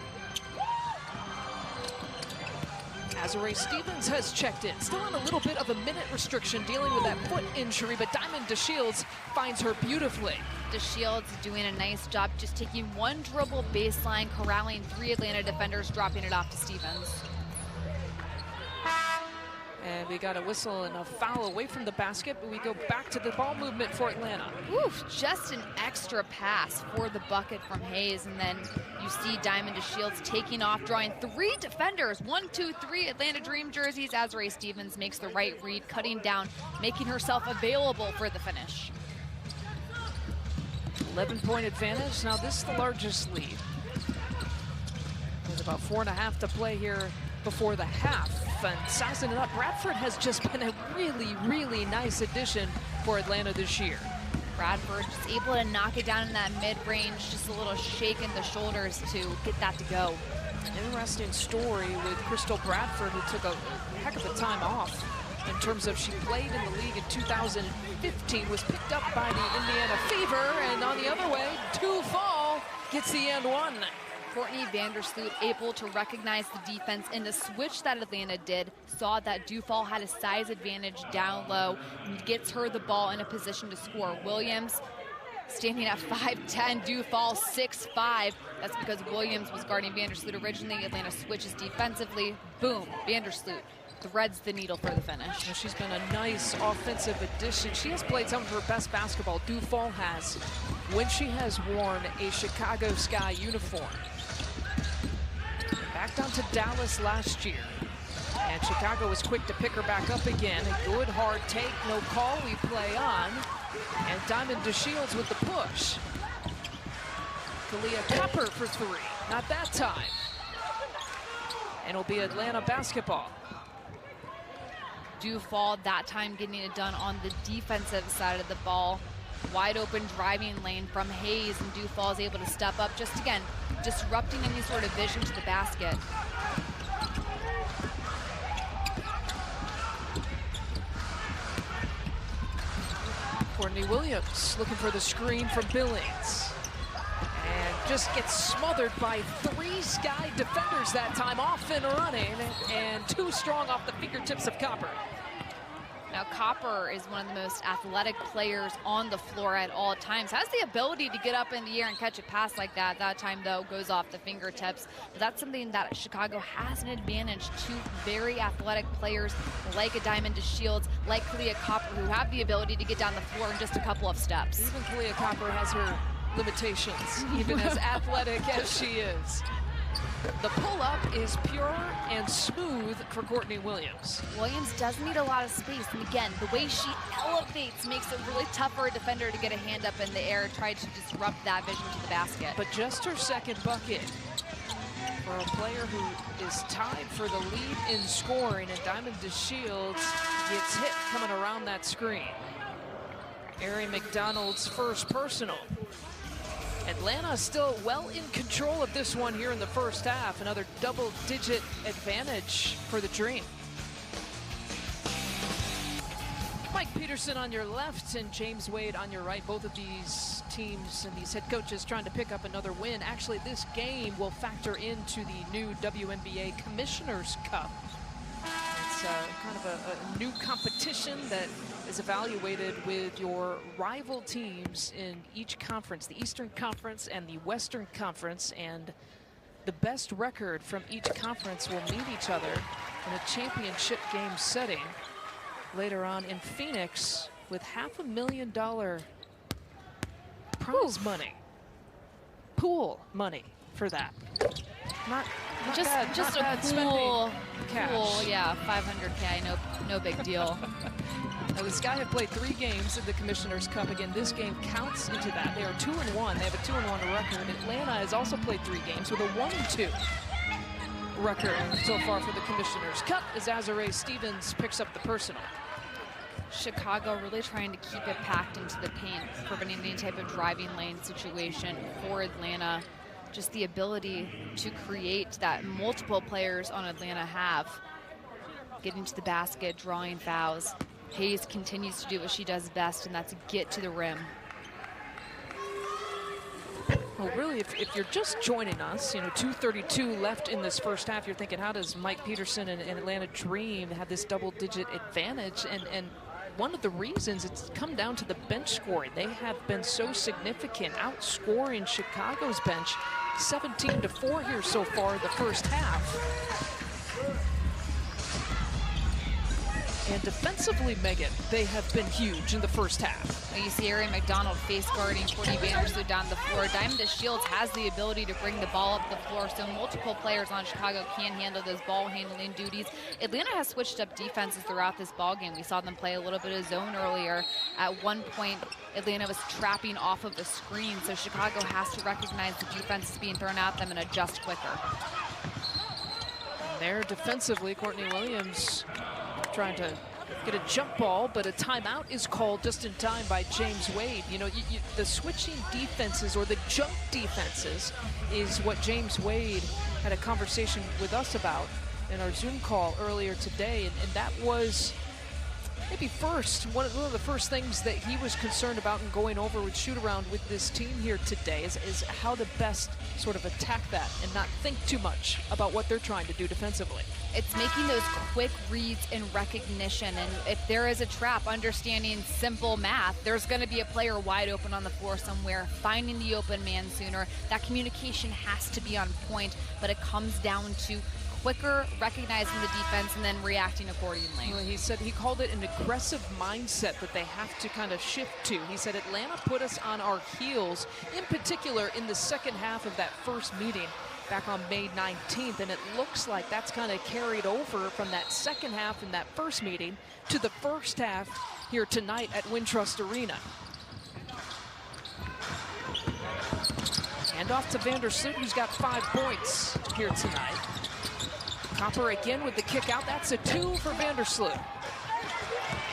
[SPEAKER 1] Azurá Stevens has checked in, still on a little bit of a minute restriction, dealing with that foot injury, but Diamond DeShields finds her beautifully.
[SPEAKER 2] DeShields doing a nice job, just taking one dribble baseline, corralling 3 Atlanta defenders, dropping it off to Stevens.
[SPEAKER 1] And we got a whistle and a foul away from the basket, but we go back to the ball movement for Atlanta.
[SPEAKER 2] Oof, just an extra pass for the bucket from Hayes, and then you see Diamond DeShields taking off, drawing 3 defenders, 1, 2, 3 Atlanta Dream jerseys. Azurá Stevens makes the right read, cutting down, making herself available for the finish.
[SPEAKER 1] 11-point advantage. Now this is the largest lead. There's about 4.5 to play here before the half, and sizing it up, Bradford has just been a really, really nice addition for Atlanta this year.
[SPEAKER 2] Bradford just able to knock it down in that mid-range, just a little shake in the shoulders to get that to go.
[SPEAKER 1] Interesting story with Crystal Bradford, who took a heck of a time off in terms of she played in the league in 2015, was picked up by the Indiana Fever, and on the other way, Dufall gets the and one.
[SPEAKER 2] Courtney Vandersloot able to recognize the defense in the switch that Atlanta did, saw that Dufall had a size advantage down low, and gets her the ball in a position to score. Williams standing at 5'10", Dufall 6'5". That's because Williams was guarding Vandersloot originally. Atlanta switches defensively. Boom, Vandersloot threads the needle for the finish.
[SPEAKER 1] Well, she's been a nice offensive addition. She has played some of her best basketball. Dufall has, when she has worn a Chicago Sky uniform. Back down to Dallas last year. And Chicago was quick to pick her back up again. A good hard take, no call, we play on. And Diamond DeShields with the push. Kalia Copper for three, not that time. And it'll be Atlanta basketball.
[SPEAKER 2] Dufall that time getting it done on the defensive side of the ball. Wide open driving lane from Hayes, and Dufall is able to step up, just again, disrupting any sort of vision to the basket.
[SPEAKER 1] Courtney Williams looking for the screen from Billings. And just gets smothered by three Sky defenders that time, off and running, and too strong off the fingertips of Copper.
[SPEAKER 2] Now, Copper is one of the most athletic players on the floor at all times. Has the ability to get up in the air and catch a pass like that. That time, though, goes off the fingertips. But that's something that Chicago has an advantage to very athletic players like a Diamond DeShields, like Kalia Copper, who have the ability to get down the floor in just a couple of steps.
[SPEAKER 1] Even Kalia Copper has her limitations, even as athletic as she is. The pull-up is pure and smooth for Courtney Williams.
[SPEAKER 2] Williams does need a lot of space, and again, the way she elevates makes it really tough for a defender to get a hand up in the air and try to disrupt that vision to the basket.
[SPEAKER 1] But just her second bucket for a player who is tied for the lead in scoring, and Diamond DeShields gets hit coming around that screen. Ari McDonald's first personal. Atlanta still well in control of this one here in the first half. Another double-digit advantage for the Dream. Mike Peterson on your left and James Wade on your right. Both of these teams and these head coaches trying to pick up another win. Actually, this game will factor into the new WNBA Commissioner's Cup. It's kind of a new competition that is evaluated with your rival teams in each conference, the Eastern Conference and the Western Conference, and the best record from each conference will meet each other in a championship game setting later on in Phoenix with $500,000 prize money, pool money for that. Not
[SPEAKER 2] just
[SPEAKER 1] bad,
[SPEAKER 2] just
[SPEAKER 1] not
[SPEAKER 2] a
[SPEAKER 1] bad spending cash.
[SPEAKER 2] Pool, yeah, $500K, no big deal.
[SPEAKER 1] Now, the Sky have played 3 games in the Commissioner's Cup. Again, this game counts into that. They are 2-1. They have a 2-1 record. Atlanta has also played 3 games with a 1-2 record so far for the Commissioner's Cup as Azare Stevens picks up the personal.
[SPEAKER 2] Chicago really trying to keep it packed into the paint, preventing any type of driving lane situation for Atlanta. Just the ability to create that multiple players on Atlanta have. Getting to the basket, drawing fouls. Hayes continues to do what she does best, and that's get to the rim.
[SPEAKER 1] Well, really, if you're just joining us, 2:32 left in this first half, you're thinking, how does Mike Peterson and Atlanta Dream have this double-digit advantage? And one of the reasons, it's come down to the bench scoring. They have been so significant, outscoring Chicago's bench 17-4 here so far in the first half. And defensively, Megan, they have been huge in the first half.
[SPEAKER 2] You see Ari McDonald face guarding Courtney Vandersloot down the floor. Diamond DeShields has the ability to bring the ball up the floor, so multiple players on Chicago can handle those ball handling duties. Atlanta has switched up defenses throughout this ball game. We saw them play a little bit of zone earlier. At one point, Atlanta was trapping off of the screen, so Chicago has to recognize the defense is being thrown at them and adjust quicker.
[SPEAKER 1] And there defensively, Courtney Williams trying to get a jump ball, but a timeout is called just in time by James Wade. You know, the switching defenses or the jump defenses is what James Wade had a conversation with us about in our Zoom call earlier today, and that was maybe one of the first things that he was concerned about in going over with shoot-around with this team here today is how to best sort of attack that and not think too much about what they're trying to do defensively.
[SPEAKER 2] It's making those quick reads and recognition, and if there is a trap, understanding simple math, there's going to be a player wide open on the floor somewhere, finding the open man sooner. That communication has to be on point, but it comes down to quicker recognizing the defense and then reacting accordingly.
[SPEAKER 1] Well, he said he called it an aggressive mindset that they have to kind of shift to. He said Atlanta put us on our heels, in particular in the second half of that first meeting back on May 19th, and it looks like that's kind of carried over from that second half in that first meeting to the first half here tonight at Wintrust Arena. Hand off to Vandersloot, who's got 5 points here tonight. Copper again with the kick out. That's a 2 for Vandersloot.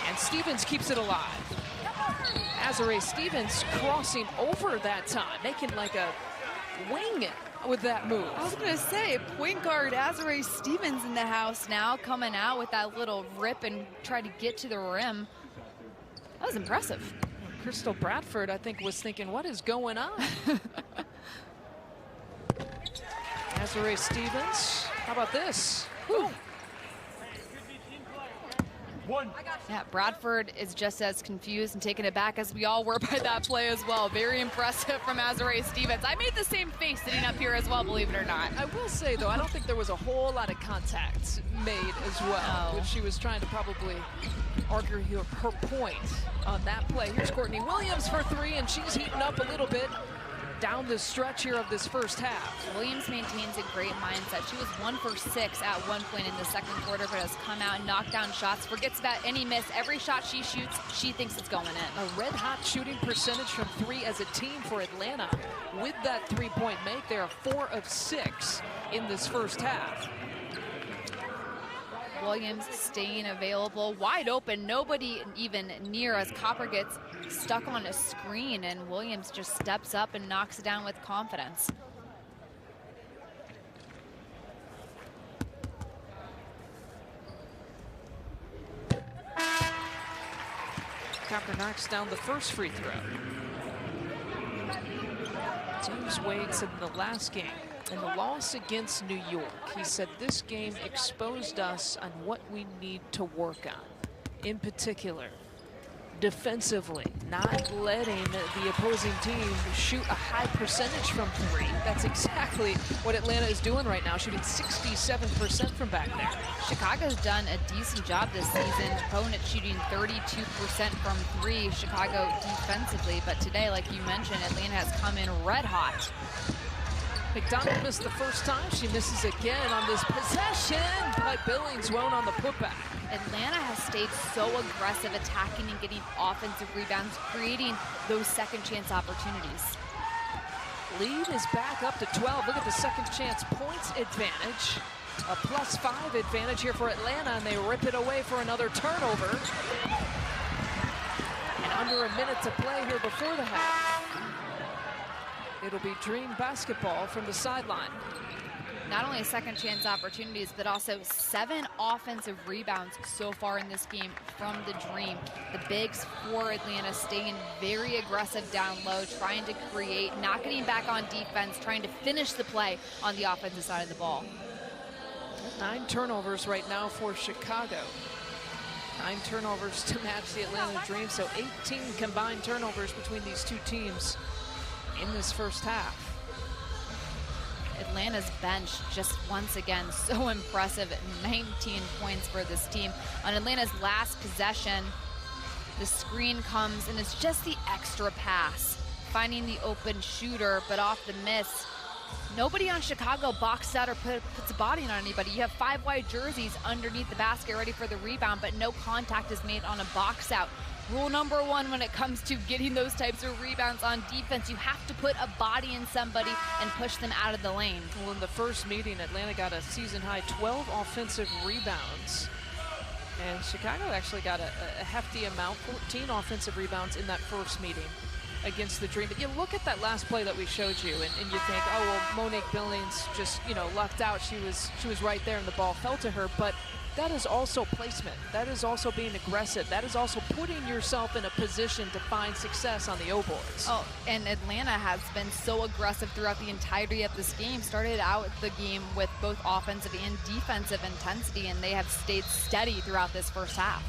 [SPEAKER 1] And Stevens keeps it alive. Azare Stevens crossing over that time, making like a wing with that move.
[SPEAKER 2] I was going to say, point guard Azare Stevens in the house now, coming out with that little rip and try to get to the rim. That was impressive.
[SPEAKER 1] Crystal Bradford, I think, was thinking, what is going on? Azare Stevens, how about this? Woo.
[SPEAKER 2] Yeah, Bradford is just as confused and taken aback as we all were by that play as well. Very impressive from Azare Stevens. I made the same face sitting up here as well, believe it or not.
[SPEAKER 1] I will say, though, I don't think there was a whole lot of contact made as well, which she was trying to probably argue her point on that play. Here's Courtney Williams for 3, and she's heating up a little bit down the stretch here of this first half.
[SPEAKER 2] Williams maintains a great mindset. She was 1 for 6 at one point in the second quarter, but has come out and knocked down shots, forgets about any miss. Every shot she shoots, she thinks it's going in.
[SPEAKER 1] A red-hot shooting percentage from 3 as a team for Atlanta. With that 3-point make, they are 4 of 6 in this first half.
[SPEAKER 2] Williams staying available, wide open, nobody even near as Copper gets stuck on a screen, and Williams just steps up and knocks it down with confidence.
[SPEAKER 1] Copper knocks down the first free throw. James Wade said in the last game, in the loss against New York, he said this game exposed us on what we need to work on. In particular, defensively, not letting the opposing team shoot a high percentage from 3. That's exactly what Atlanta is doing right now, shooting 67% from back there.
[SPEAKER 2] Chicago's done a decent job this season. Opponent shooting 32% from 3, Chicago defensively. But today, like you mentioned, Atlanta has come in red hot.
[SPEAKER 1] McDonald missed the first time. She misses again on this possession, but Billings won't on the putback.
[SPEAKER 2] Atlanta has stayed so aggressive, attacking and getting offensive rebounds, creating those second chance opportunities.
[SPEAKER 1] Lead is back up to 12. Look at the second chance points advantage. A +5 advantage here for Atlanta, and they rip it away for another turnover. And under a minute to play here before the half. It'll be Dream basketball from the sideline.
[SPEAKER 2] Not only second chance opportunities, but also 7 offensive rebounds so far in this game from the Dream. The bigs for Atlanta staying very aggressive down low, trying to create, not getting back on defense, trying to finish the play on the offensive side of the ball.
[SPEAKER 1] 9 turnovers right now for Chicago. 9 turnovers to match the Atlanta Dream, so 18 combined turnovers between these two teams in this first half.
[SPEAKER 2] Atlanta's bench just once again so impressive at 19 points for this team. On Atlanta's last possession, the screen comes and it's just the extra pass, finding the open shooter, but off the miss. Nobody on Chicago boxed out or puts a body on anybody. You have 5 white jerseys underneath the basket ready for the rebound, but no contact is made on a box out. Rule number 1 when it comes to getting those types of rebounds on defense, you have to put a body in somebody and push them out of the lane.
[SPEAKER 1] Well, in the first meeting, Atlanta got a season-high 12 offensive rebounds And Chicago actually got a hefty amount, 14 offensive rebounds in that first meeting against the Dream. But you look at that last play that we showed you, and you think, oh, well, Monique Billings just, you know, lucked out. She was right there, and the ball fell to her. But that is also placement. That is also being aggressive. That is also putting yourself in a position to find success on the O boards.
[SPEAKER 2] Oh, and Atlanta has been so aggressive throughout the entirety of this game. Started out the game with both offensive and defensive intensity, and they have stayed steady throughout this first half.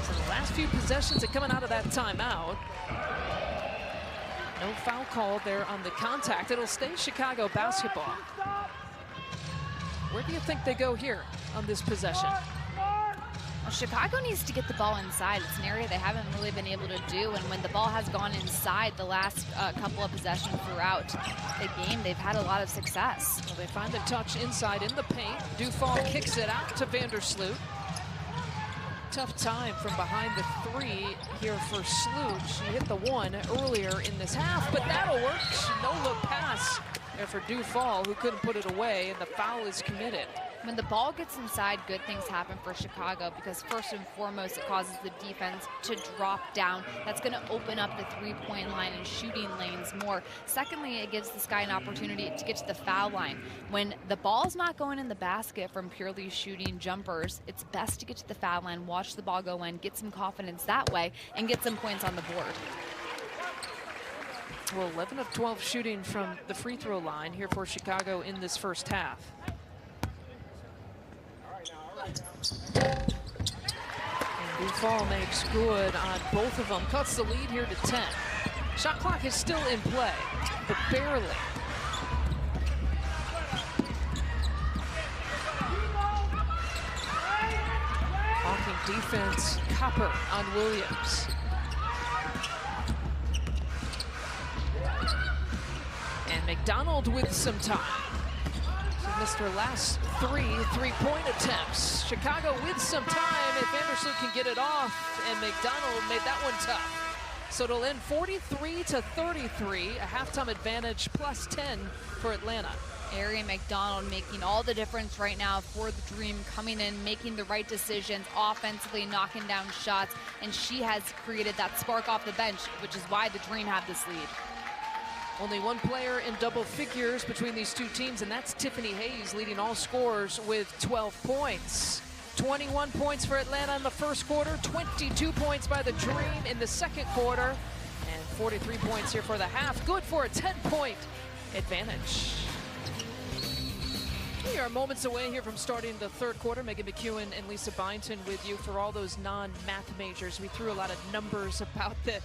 [SPEAKER 1] So the last few possessions are coming out of that timeout. No foul call there on the contact. It'll stay Chicago basketball. Where do you think they go here on this possession?
[SPEAKER 2] Well, Chicago needs to get the ball inside. It's an area they haven't really been able to do, and when the ball has gone inside the last couple of possessions throughout the game, they've had a lot of success.
[SPEAKER 1] Well, they find the touch inside in the paint. Dufall kicks it out to Vandersloot. Tough time from behind the three here for Sloot. She hit the one earlier in this half, but that'll work. No-look pass there for Dufall, who couldn't put it away, and the foul is committed.
[SPEAKER 2] When the ball gets inside, good things happen for Chicago, because first and foremost, it causes the defense to drop down. That's going to open up the three-point line and shooting lanes more. Secondly, it gives this guy an opportunity to get to the foul line. When the ball's not going in the basket from purely shooting jumpers, it's best to get to the foul line, watch the ball go in, get some confidence that way, and get some points on the board.
[SPEAKER 1] Well, 11 of 12 shooting from the free throw line here for Chicago in this first half. And Dufall makes good on both of them. Cuts the lead here to 10. Shot clock is still in play, but barely. Hawking defense, Copper on Williams. And McDonald with some time. Missed her last three-point attempts. Chicago with some time if Vandersloot can get it off, and McDonald made that one tough. So it'll end 43-33, a halftime advantage plus 10 for Atlanta.
[SPEAKER 2] Arian McDonald making all the difference right now for the Dream, coming in, making the right decisions, offensively knocking down shots, and she has created that spark off the bench, which is why the Dream have this lead.
[SPEAKER 1] Only one player in double figures between these two teams, and that's Tiffany Hayes, leading all scorers with 12 points. 21 points for Atlanta in the first quarter, 22 points by the Dream in the second quarter, and 43 points here for the half. Good for a 10-point advantage. We are moments away here from starting the third quarter. Megan McEwen and Lisa Byington with you for all those non-math majors. We threw a lot of numbers about the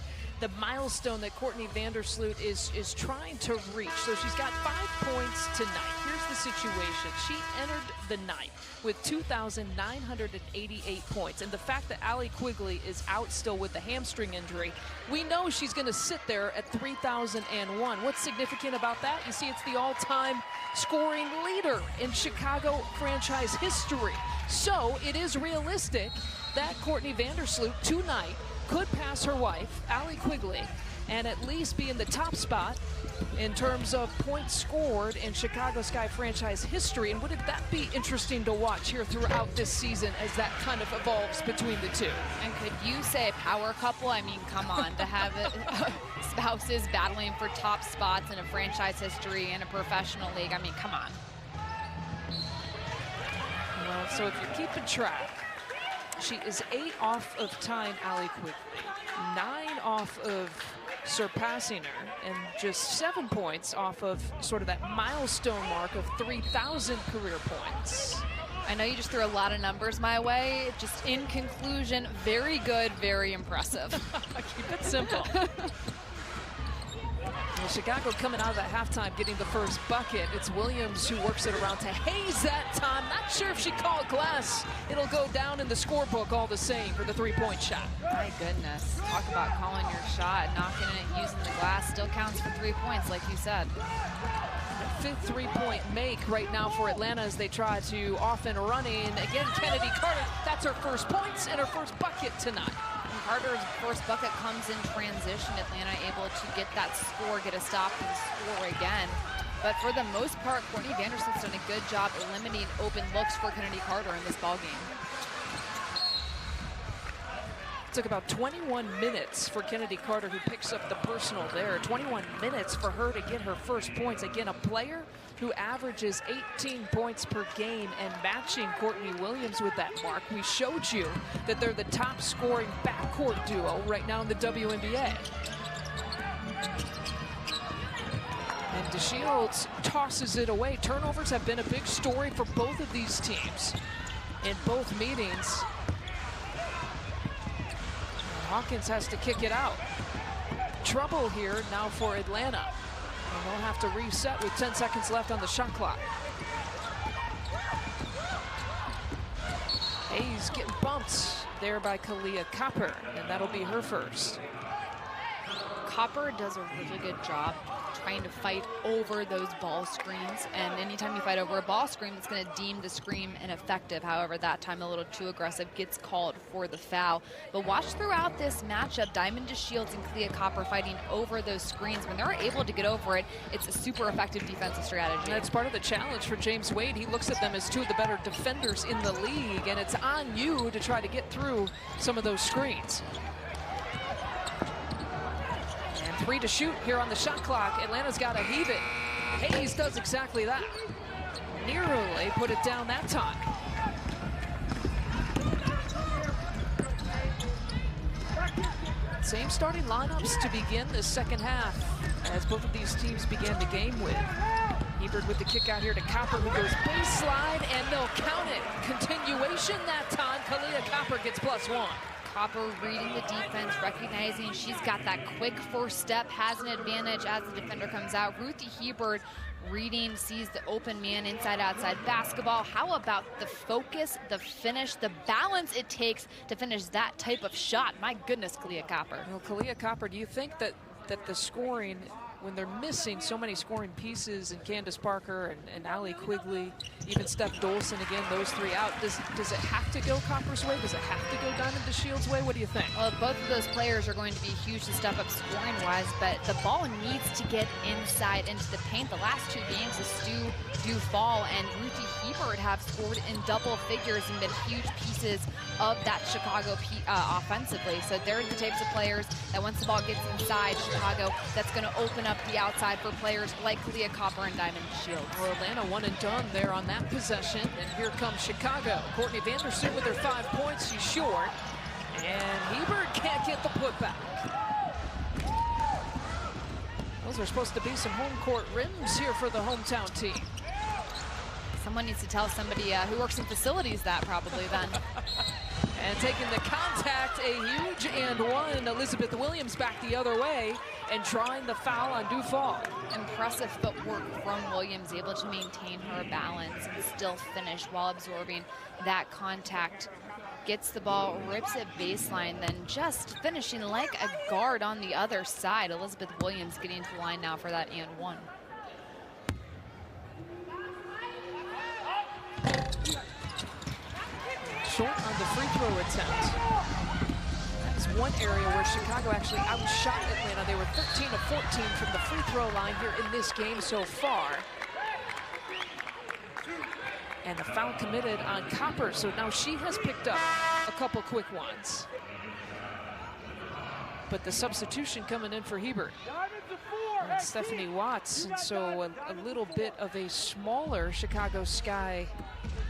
[SPEAKER 1] milestone that Courtney Vandersloot is trying to reach. So she's got 5 points tonight. Here's the situation. She entered the night with 2,988 points. And the fact that Allie Quigley is out still with the hamstring injury, we know she's going to sit there at 3,001. What's significant about that? You see, it's the all-time scoring leader in Chicago franchise history. So it is realistic that Courtney Vandersloot tonight could pass her wife, Allie Quigley, and at least be in the top spot in terms of points scored in Chicago Sky franchise history. And wouldn't that be interesting to watch here throughout this season as that kind of evolves between the two?
[SPEAKER 2] And could you say a power couple? I mean, come on, to have spouses battling for top spots in a franchise history in a professional league. I mean, come on.
[SPEAKER 1] Well, so if you're keeping track, she is 8 off of tying Allie Quigley, 9 off of surpassing her, and just 7 points off of sort of that milestone mark of 3,000 career points.
[SPEAKER 2] I know you just threw a lot of numbers my way. Just in conclusion, very good, very impressive.
[SPEAKER 1] Keep it simple. Well, Chicago coming out of that halftime getting the first bucket. It's Williams who works it around to Hayes that time. Not sure if she called glass. It'll go down in the scorebook all the same for the three-point shot.
[SPEAKER 2] My goodness. Talk about calling your shot, knocking it, using the glass. Still counts for 3 points, like you said.
[SPEAKER 1] The 5th three-point make right now for Atlanta as they try to off and running. Again, Kennedy Carter, that's her first points and her first bucket tonight.
[SPEAKER 2] Carter's first bucket comes in transition. Atlanta able to get that score, get a stop and score again. But for the most part, Courtney Vandersloot's done a good job eliminating open looks for Kennedy Carter in this ballgame.
[SPEAKER 1] It took about 21 minutes for Kennedy Carter, who picks up the personal there. 21 minutes for her to get her first points. Again, a player who averages 18 points per game and matching Courtney Williams with that mark. We showed you that they're the top scoring backcourt duo right now in the WNBA. And DeShields tosses it away. Turnovers have been a big story for both of these teams in both meetings. Hawkins has to kick it out. Trouble here now for Atlanta. And they'll have to reset with 10 seconds left on the shot clock. Hayes getting bumped there by Kalia Copper, and that'll be her first.
[SPEAKER 2] Copper does a really good job trying to fight over those ball screens, and anytime you fight over a ball screen, it's going to deem the screen ineffective. However, that time a little too aggressive, gets called for the foul. But watch throughout this matchup, Diamond DeShields and Kalia Copper fighting over those screens. When they're able to get over it, it's a super effective defensive strategy.
[SPEAKER 1] And that's part of the challenge for James Wade. He looks at them as two of the better defenders in the league, and it's on you to try to get through some of those screens. 3 to shoot here on the shot clock. Atlanta's got to heave it. Hayes does exactly that. Nearly put it down that time. Same starting lineups to begin the second half as both of these teams began the game with. Hebert with the kick out here to Copper, who goes baseline, and they'll count it. Continuation that time. Kalia Copper gets +1.
[SPEAKER 2] Copper reading the defense, recognizing she's got that quick first step, has an advantage as the defender comes out. Ruthie Hebert reading, sees the open man inside-outside basketball. How about the focus, the finish, the balance it takes to finish that type of shot? My goodness, Kalia Copper.
[SPEAKER 1] Well, Kalia Copper, do you think that the scoring, when they're missing so many scoring pieces, and Candace Parker and Allie Quigley, even Steph Dolson, again, those three out, does it have to go Copper's way? Does it have to go Diamond DeShields' way? What do you think?
[SPEAKER 2] Well, both of those players are going to be huge to step up scoring-wise, but the ball needs to get inside into the paint. The last two games, the Stu do fall, and Ruthie Hebert have scored in double figures and been huge pieces of that Chicago offensively. So they're the types of players that once the ball gets inside Chicago, that's going to open up the outside for players like Kalia Copper and Diamond DeShields.
[SPEAKER 1] Well, Atlanta one and done there on that possession, and here comes Chicago. Courtney Vandersloot with her 5 points. She's short, and Hebert can't get the putback. Those are supposed to be some home court rims here for the hometown team.
[SPEAKER 2] Someone needs to tell somebody who works in facilities that probably then.
[SPEAKER 1] And taking the contact, a huge and one. Elizabeth Williams back the other way and drawing the foul on Dufall.
[SPEAKER 2] Impressive footwork from Williams, able to maintain her balance and still finish while absorbing that contact. Gets the ball, rips it baseline, then just finishing like a guard on the other side. Elizabeth Williams getting to the line now for that and one.
[SPEAKER 1] Short on the free throw attempt. That's one area where Chicago actually outshot Atlanta. They were 13 of 14 from the free throw line here in this game so far. And the foul committed on Copper, so now she has picked up a couple quick ones. But the substitution coming in for Hebert. And Stephanie Watts, and so a little bit of a smaller Chicago Sky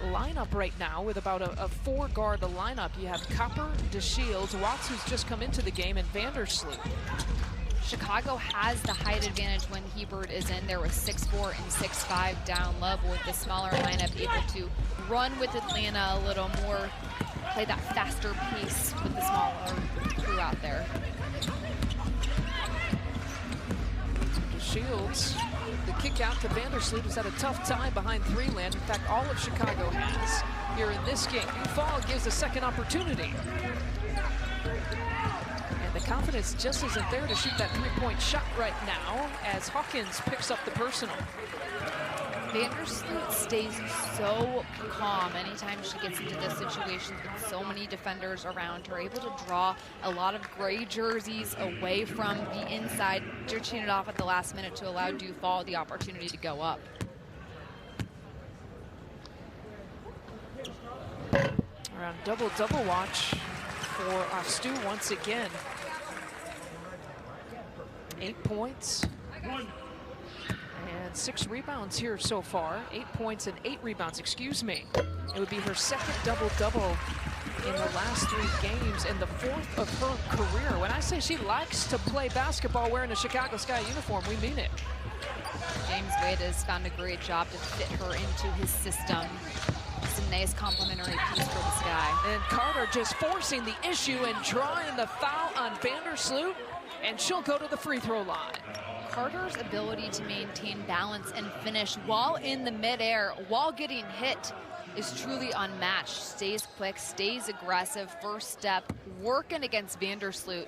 [SPEAKER 1] lineup right now with about a 4-guard lineup. You have Copper, DeShields, Watts, who's just come into the game, and Vandersloot.
[SPEAKER 2] Chicago has the height advantage when Hebert is in there with 6'4" and 6'5" down low, with the smaller lineup able to run with Atlanta a little more, play that faster pace with the smaller crew out there.
[SPEAKER 1] DeShields, the kick out to Vandersloot, has had a tough time behind three-land. In fact, all of Chicago has here in this game. Fall gives a second opportunity. And the confidence just isn't there to shoot that three-point shot right now as Hawkins picks up the personal.
[SPEAKER 2] Vandersloot stays so calm anytime she gets into this situation with so many defenders around her, able to draw a lot of gray jerseys away from the inside, ditching it off at the last minute to allow Dufall the opportunity to go up.
[SPEAKER 1] Around double watch for Stu once again. 8 points. And 6 rebounds here so far. 8 points and 8 rebounds, excuse me. It would be her second double-double in the last 3 games and the 4th of her career. When I say she likes to play basketball wearing a Chicago Sky uniform, we mean it.
[SPEAKER 2] James Wade has found a great job to fit her into his system. It's a nice complimentary piece for the Sky.
[SPEAKER 1] And Carter just forcing the issue and drawing the foul on Vandersloot, and she'll go to the free throw line.
[SPEAKER 2] Carter's ability to maintain balance and finish while in the midair, while getting hit, is truly unmatched. Stays quick, stays aggressive, first step, working against Vandersloot.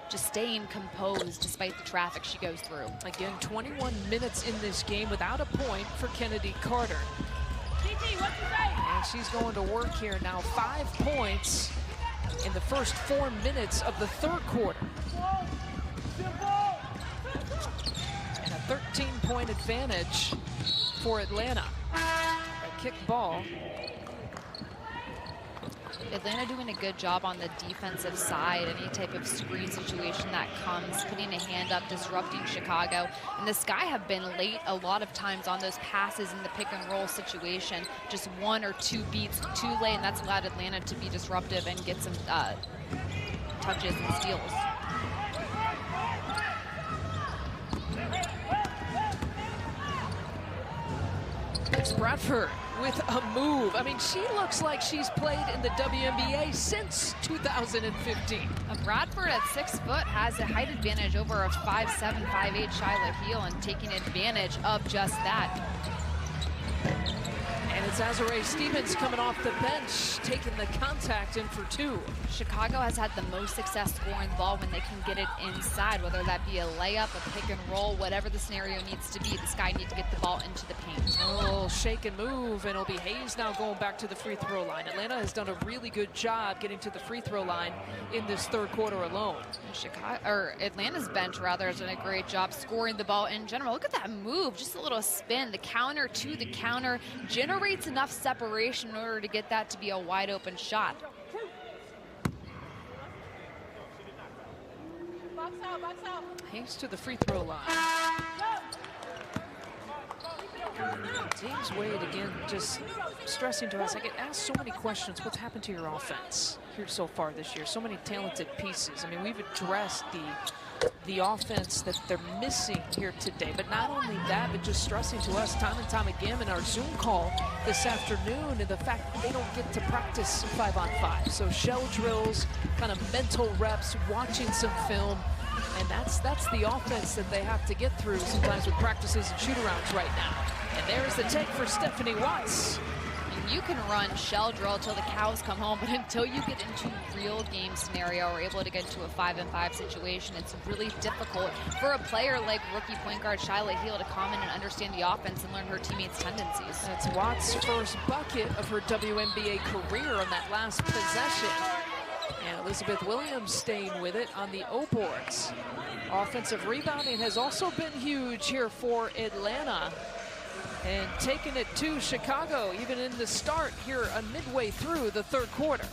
[SPEAKER 2] Just staying composed despite the traffic she goes through.
[SPEAKER 1] Again, 21 minutes in this game without a point for Kennedy Carter. And she's going to work here now. 5 points in the first 4 minutes of the third quarter. And a 13-point advantage for Atlanta. A kick ball.
[SPEAKER 2] Atlanta doing a good job on the defensive side. Any type of screen situation that comes, putting a hand up, disrupting Chicago. And the Sky have been late a lot of times on those passes in the pick and roll situation. Just 1 or 2 beats too late, and that's allowed Atlanta to be disruptive and get some touches and steals.
[SPEAKER 1] There's Bradford with a move. I mean, she looks like she's played in the WNBA since 2015.
[SPEAKER 2] Bradford at 6 foot has a height advantage over a 5'7", 5'8" Shyla Heel, and taking advantage of just that.
[SPEAKER 1] And it's Azarae Stevens coming off the bench, taking the contact in for 2.
[SPEAKER 2] Chicago has had the most success scoring the ball when they can get it inside, whether that be a layup, a pick and roll, whatever the scenario needs to be. The Sky need to get the ball into the paint.
[SPEAKER 1] Oh, shake and move, and it'll be Hayes now going back to the free throw line. Atlanta has done a really good job getting to the free throw line in this third quarter alone.
[SPEAKER 2] Atlanta's bench rather has done a great job scoring the ball in general. Look at that move, just a little spin, the counter to the counter, generates enough separation in order to get that to be a wide open shot.
[SPEAKER 1] Hayes to the free throw line. James Wade again just stressing to us, I get asked so many questions, what's happened to your offense here so far this year? So many talented pieces. I mean, we've addressed the offense that they're missing here today, but not only that, but just stressing to us time and time again in our Zoom call this afternoon, and the fact that they don't get to practice 5-on-5. So shell drills, kind of mental reps, watching some film, and that's the offense that they have to get through sometimes with practices and shoot-arounds right now. And there's the take for Stephanie Watts.
[SPEAKER 2] You can run shell drill till the cows come home, but until you get into real game scenario or able to get into a 5-on-5 situation, it's really difficult for a player like rookie point guard Shyla Heel to come in and understand the offense and learn her teammates' tendencies.
[SPEAKER 1] That's Watts' first bucket of her WNBA career on that last possession. And Elizabeth Williams staying with it on the O boards. Offensive rebounding has also been huge here for Atlanta. And taking it to Chicago, even in the start here midway through the third quarter.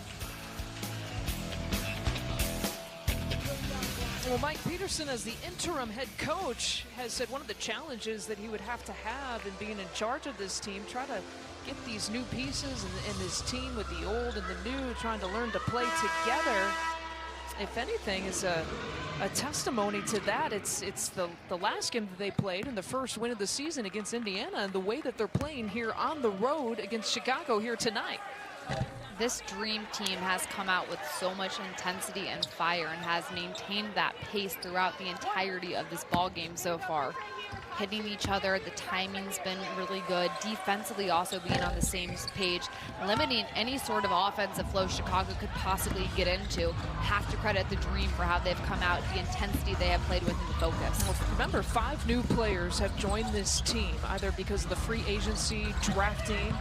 [SPEAKER 1] Well, Mike Peterson, as the interim head coach, has said one of the challenges that he would have to have in being in charge of this team, try to get these new pieces and this team with the old and the new, trying to learn to play together. If anything, is a testimony to that. It's the last game that they played and the first win of the season against Indiana, and the way that they're playing here on the road against Chicago here tonight.
[SPEAKER 2] This dream team has come out with so much intensity and fire and has maintained that pace throughout the entirety of this ball game so far. Hitting each other, the timing's been really good. Defensively also being on the same page, limiting any sort of offensive flow Chicago could possibly get into. Have to credit the Dream for how they've come out, the intensity they have played with in the focus.
[SPEAKER 1] Well, remember, 5 new players have joined this team, either because of the free agency, drafting.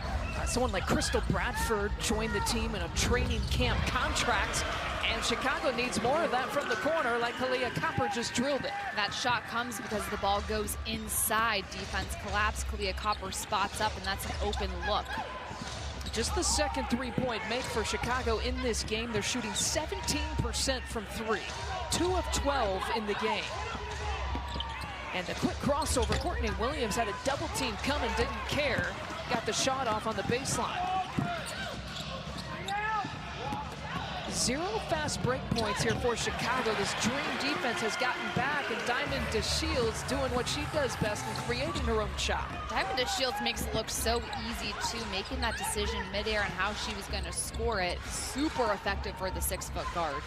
[SPEAKER 1] Someone like Crystal Bradford joined the team in a training camp contract. And Chicago needs more of that from the corner, like Kalia Copper just drilled it.
[SPEAKER 2] That shot comes because the ball goes inside. Defense collapse. Kalia Copper spots up, and that's an open look.
[SPEAKER 1] Just the second three-point make for Chicago in this game. They're shooting 17% from 3, 2 of 12 in the game. And a quick crossover. Courtney Williams had a double team coming, didn't care. Got the shot off on the baseline. 0 fast break points here for Chicago. This Dream defense has gotten back, and Diamond DeShields doing what she does best and creating her own shot.
[SPEAKER 2] Diamond DeShields makes it look so easy too, making that decision midair and how she was going to score it. Super effective for the 6-foot guard.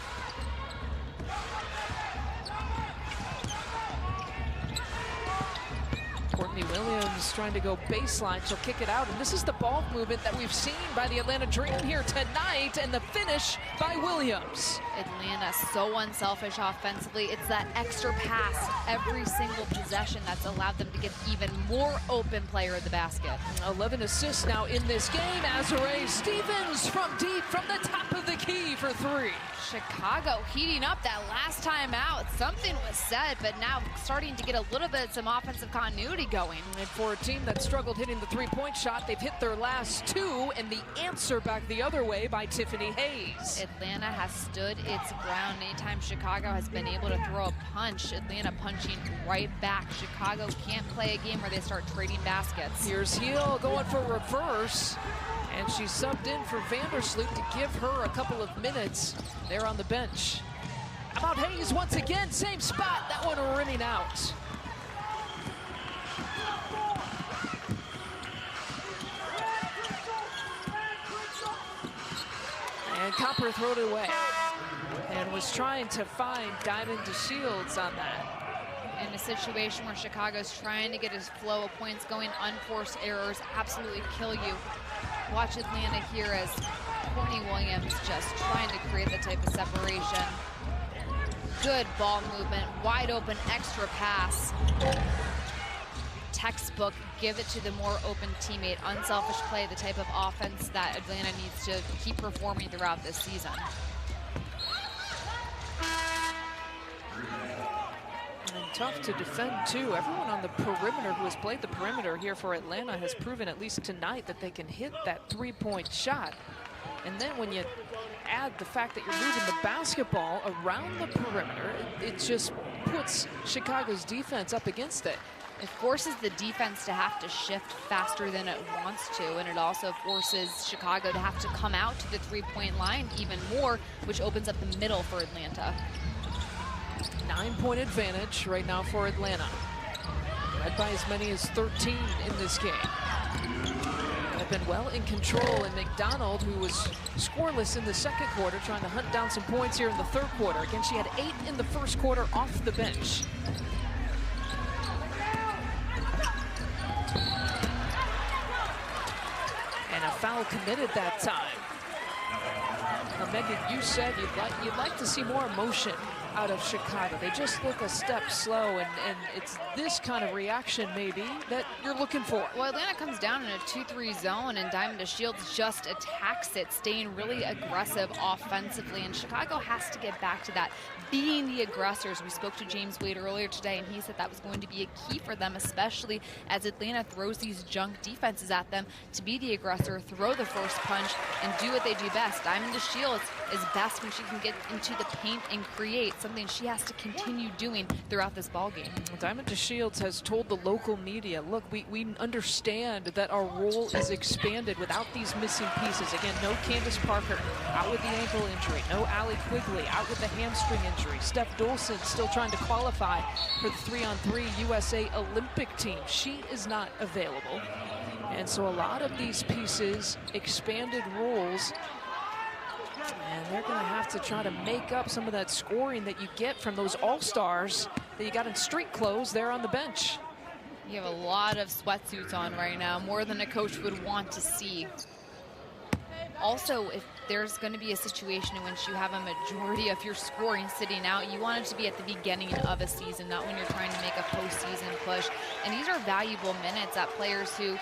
[SPEAKER 1] Courtney Williams trying to go baseline. She'll kick it out, and this is the ball movement that we've seen by the Atlanta Dream here tonight, and the finish by Williams.
[SPEAKER 2] Atlanta so unselfish offensively. It's that extra pass every single possession that's allowed them to get even more open player of the basket.
[SPEAKER 1] 11 assists now in this game. Azurá Stevens from deep, from the top of the key for 3.
[SPEAKER 2] Chicago heating up that last time out. Something was said, but now starting to get a little bit some offensive continuity going.
[SPEAKER 1] And for a team that struggled hitting the three-point shot, they've hit their last 2, and the answer back the other way by Tiffany Hayes.
[SPEAKER 2] Atlanta has stood its ground. Anytime Chicago has been able to throw a punch, Atlanta punching right back. Chicago can't play a game where they start trading baskets.
[SPEAKER 1] Here's Heel going for reverse, and she subbed in for Vandersloot to give her a couple of minutes there on the bench. How about Hayes once again? Same spot, that one running out. And Copper threw it away and was trying to find Diamond DeShields on that.
[SPEAKER 2] In a situation where Chicago's trying to get his flow of points going, unforced errors absolutely kill you. Watch Atlanta here as Courtney Williams just trying to create the type of separation. Good ball movement, wide open extra pass. Textbook, give it to the more open teammate. Unselfish play, the type of offense that Atlanta needs to keep performing throughout this season.
[SPEAKER 1] And tough to defend too. Everyone on the perimeter who has played the perimeter here for Atlanta has proven, at least tonight, that they can hit that three-point shot. And then when you add the fact that you're moving the basketball around the perimeter, it just puts Chicago's defense up against it.
[SPEAKER 2] It forces the defense to have to shift faster than it wants to, and it also forces Chicago to have to come out to the three-point line even more, which opens up the middle for Atlanta.
[SPEAKER 1] 9-point advantage right now for Atlanta. Led by as many as 13 in this game. Have been well in control, and McDonald, who was scoreless in the second quarter, trying to hunt down some points here in the third quarter. Again, she had 8 in the first quarter off the bench. And a foul committed that time. Now, Megan, you said you'd like to see more emotion out of Chicago. They just look a step slow, and it's this kind of reaction maybe that you're looking for.
[SPEAKER 2] Well, Atlanta comes down in a 2-3 zone, and Diamond DeShields just attacks it, staying really aggressive offensively, and Chicago has to get back to that, being the aggressors. We spoke to James Wade earlier today, and he said that was going to be a key for them, especially as Atlanta throws these junk defenses at them, to be the aggressor, throw the first punch, and do what they do best. Diamond DeShields is best when she can get into the paint and create, something she has to continue doing throughout this ball game.
[SPEAKER 1] Diamond DeShields has told the local media, look, we understand that our role is expanded without these missing pieces. Again, no Candace Parker, out with the ankle injury. No Allie Quigley, out with the hamstring injury. Steph Dolson still trying to qualify for the 3-on-3 USA Olympic team. She is not available. And so a lot of these pieces, expanded roles, And they're going to have to try to make up some of that scoring that you get from those all-stars that you got in street clothes there on the bench.
[SPEAKER 2] You have a lot of sweatsuits on right now, more than a coach would want to see. Also, if there's going to be a situation in which you have a majority of your scoring sitting out, you want it to be at the beginning of a season, not when you're trying to make a postseason push. And these are valuable minutes that players who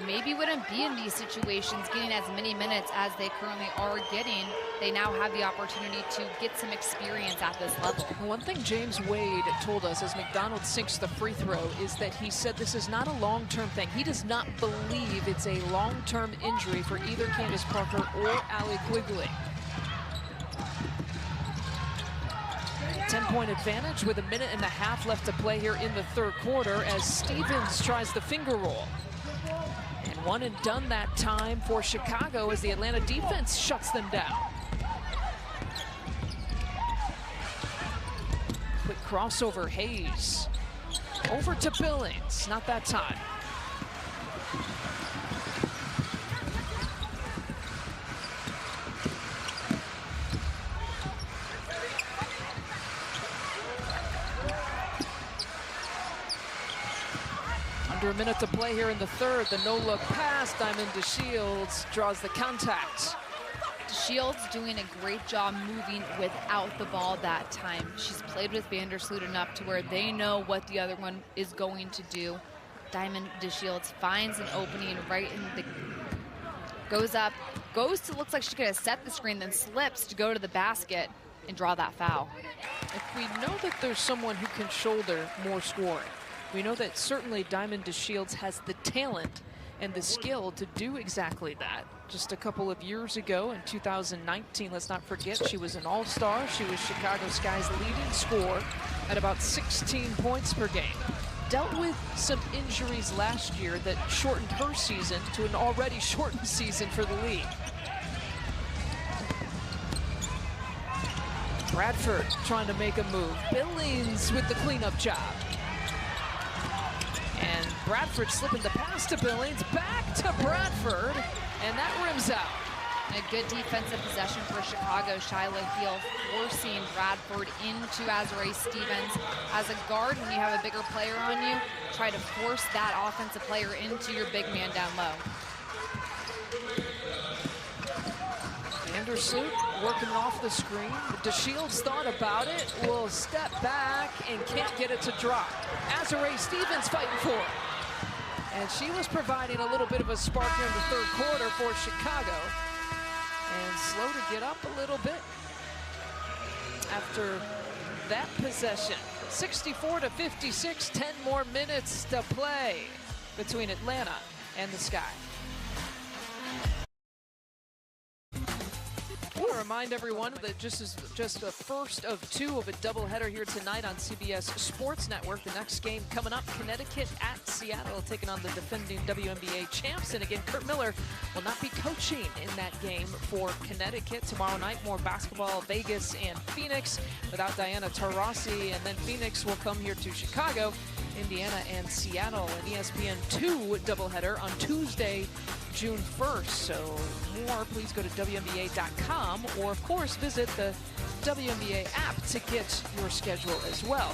[SPEAKER 2] maybe wouldn't be in these situations getting as many minutes as they currently are getting. They now have the opportunity to get some experience at this level.
[SPEAKER 1] One thing James Wade told us as McDonald sinks the free throw is that he said this is not a long-term thing. He does not believe it's a long-term injury for either Candace Parker or Allie Quigley. 10-point advantage with 1.5 minutes left to play here in the third quarter as Stevens tries the finger roll. And one and done that time for Chicago as the Atlanta defense shuts them down. Quick crossover, Hayes. Over to Billings, not that time. Under 1 minute to play here in the third. The no-look pass, Diamond DeShields draws the contact.
[SPEAKER 2] DeShields doing a great job moving without the ball that time. She's played with Vandersloot enough to where they know what the other one is going to do. Diamond DeShields finds an opening right in the... Goes up, goes to, looks like she could have set the screen, then slips to go to the basket and draw that foul.
[SPEAKER 1] If we know that there's someone who can shoulder more scoring, we know that certainly Diamond DeShields has the talent and the skill to do exactly that. Just a couple of years ago in 2019, let's not forget, she was an all-star. She was Chicago Sky's leading scorer at about 16 points per game. Dealt with some injuries last year that shortened her season to an already shortened season for the league. Bradford trying to make a move. Billings with the cleanup job. And Bradford slipping the pass to Billings, back to Bradford, and that rims out.
[SPEAKER 2] A good defensive possession for Chicago. Shyla Heel forcing Bradford into Azurá Stevens. As a guard, when you have a bigger player on you, try to force that offensive player into your big man down low.
[SPEAKER 1] Vandersloot working off the screen. DeShields thought about it, will step back and can't get it to drop. Azurá Stevens fighting for it. And she was providing a little bit of a spark here in the third quarter for Chicago. And slow to get up a little bit after that possession. 64-56, 10 more minutes to play between Atlanta and the Sky. I want to remind everyone that just the first of two of a doubleheader here tonight on CBS Sports Network. The next game coming up, Connecticut at Seattle, taking on the defending WNBA champs. And again, Kurt Miller will not be coaching in that game for Connecticut. Tomorrow night, more basketball, Vegas and Phoenix without Diana Taurasi. And then Phoenix will come here to Chicago, Indiana and Seattle. An ESPN2 doubleheader on Tuesday, June 1st. So more, please go to WNBA.com or, of course, visit the WNBA app to get your schedule as well.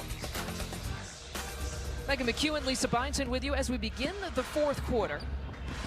[SPEAKER 1] Megan McEwen, Lisa Byington with you as we begin the fourth quarter.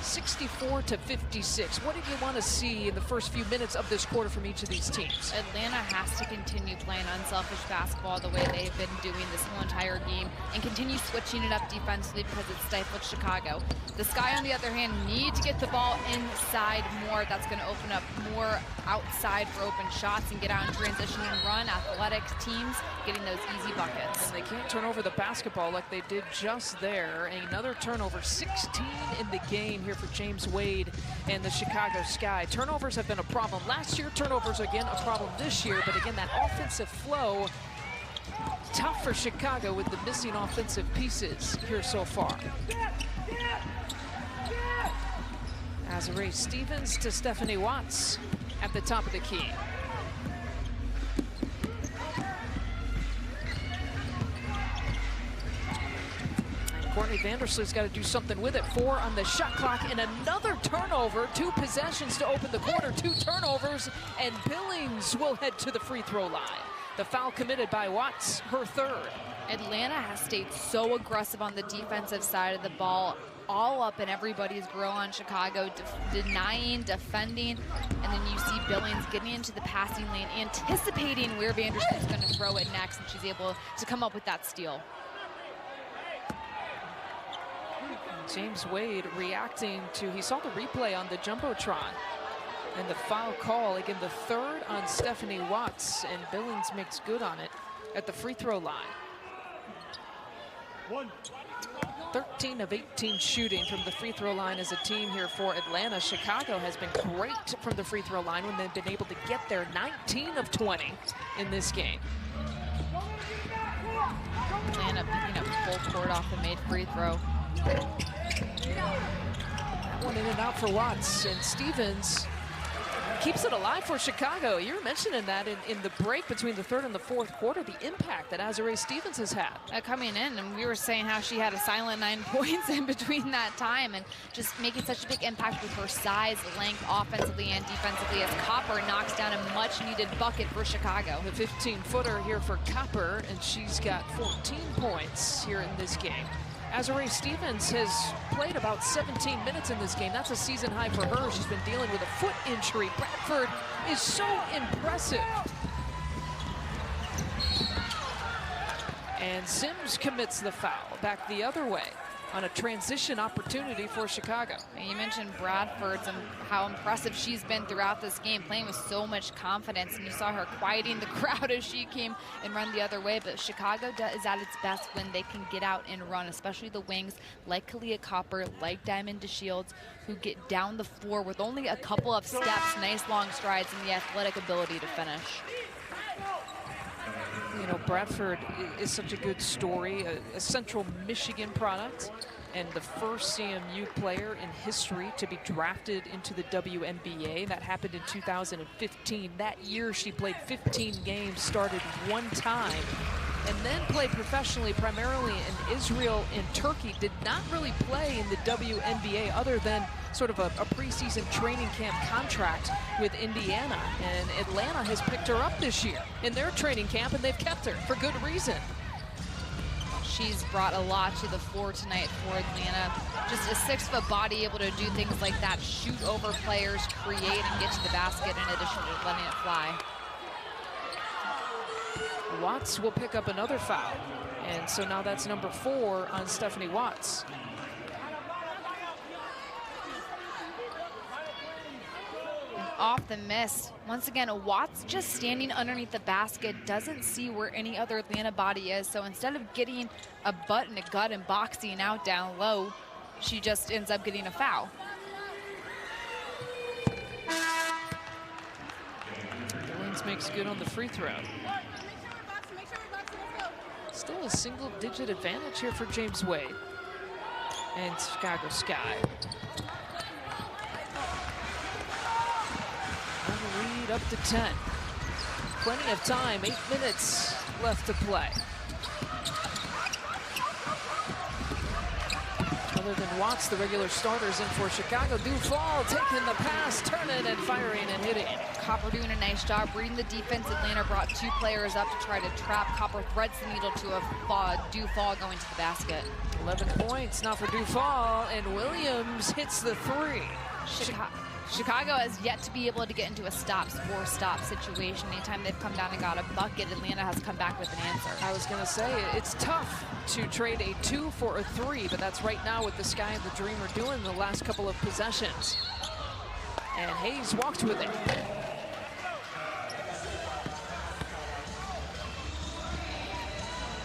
[SPEAKER 1] 64-56. What did you want to see in the first few minutes of this quarter from each of these teams?
[SPEAKER 2] Atlanta has to continue playing unselfish basketball the way they've been doing this whole entire game and continue switching it up defensively because it stifled Chicago. The Sky, on the other hand, need to get the ball inside more. That's going to open up more outside for open shots and get out in transition and run. Athletic teams getting those easy buckets.
[SPEAKER 1] And they can't turn over the basketball like they did just there. Another turnover, 16 in the game here for James Wade and the Chicago Sky. Turnovers have been a problem last year. Turnovers again a problem this year. But again, that offensive flow, tough for Chicago with the missing offensive pieces here so far. Azurá Stevens to Stephanie Watts at the top of the key. And Courtney Apparently Vandersloot's got to do something with it. 4 on the shot clock and another turnover. 2 possessions to open the quarter, 2 turnovers, and Billings will head to the free throw line. The foul committed by Watts, her 3rd.
[SPEAKER 2] Atlanta has stayed so aggressive on the defensive side of the ball, all up in everybody's grill on Chicago, denying, defending, and then you see Billings getting into the passing lane, anticipating where Vandersloot's going to throw it next, and she's able to come up with that steal.
[SPEAKER 1] James Wade reacting to, he saw the replay on the Jumbotron, and the foul call, again, the 3rd on Stephanie Watts, and Billings makes good on it at the free throw line. 13 of 18 shooting from the free throw line as a team here for Atlanta. Chicago has been great from the free throw line when they've been able to get there. 19 of 20 in this game.
[SPEAKER 2] Atlanta picking up full court off the made free throw.
[SPEAKER 1] That one in and out for Watts, and Stevens keeps it alive for Chicago. You were mentioning that in the break between the 3rd and the 4th quarter, the impact that Azurá Stevens has had.
[SPEAKER 2] Coming in, and we were saying how she had a silent 9 points in between that time, and just making such a big impact with her size, length, offensively and defensively, as Copper knocks down a much-needed bucket for Chicago.
[SPEAKER 1] The 15-footer here for Copper, and she's got 14 points here in this game. Azurá Stevens has played about 17 minutes in this game. That's a season high for her. She's been dealing with a foot injury. Bradford is so impressive. And Sims commits the foul back the other way on a transition opportunity for Chicago.
[SPEAKER 2] And you mentioned Bradford's and how impressive she's been throughout this game, playing with so much confidence, and you saw her quieting the crowd as she came and run the other way. But Chicago is at its best when they can get out and run, especially the wings like Kalia Copper, like Diamond DeShields, who get down the floor with only a couple of steps, nice long strides, and the athletic ability to finish.
[SPEAKER 1] You know, Bradford is such a good story, a Central Michigan product, and the first CMU player in history to be drafted into the WNBA. That happened in 2015. That year she played 15 games, started 1 time, and then played professionally primarily in Israel and Turkey. Did not really play in the WNBA other than sort of a preseason training camp contract with Indiana, and Atlanta has picked her up this year in their training camp, and they've kept her for good reason.
[SPEAKER 2] She's brought a lot to the floor tonight for Atlanta. Just a 6-foot body, able to do things like that, shoot over players, create, and get to the basket in addition to letting it fly.
[SPEAKER 1] Watts will pick up another foul, and so now that's number 4 on Stephanie Watts.
[SPEAKER 2] Off the miss. Once again, Watts just standing underneath the basket, doesn't see where any other Atlanta body is, so instead of getting a butt and a gut and boxing out down low, she just ends up getting a foul.
[SPEAKER 1] Billings makes good on the free throw. Still a single-digit advantage here for James Wade and Chicago Sky. Lead up to 10. Plenty of time, 8 minutes left to play. Other than Watts, the regular starters in for Chicago. Duvall taking the pass, turning and firing and hitting.
[SPEAKER 2] Copper doing a nice job reading the defense. Atlanta brought 2 players up to try to trap. Copper threads the needle to a Duvall going to the basket.
[SPEAKER 1] 11 points now for Duvall, and Williams hits the 3.
[SPEAKER 2] Chicago has yet to be able to get into a four-stop situation. Anytime they've come down and got a bucket, Atlanta has come back with an answer.
[SPEAKER 1] I was going to say, it's tough to trade a 2 for a 3, but that's right now what the Sky and the Dream are doing the last couple of possessions. And Hayes walked with it.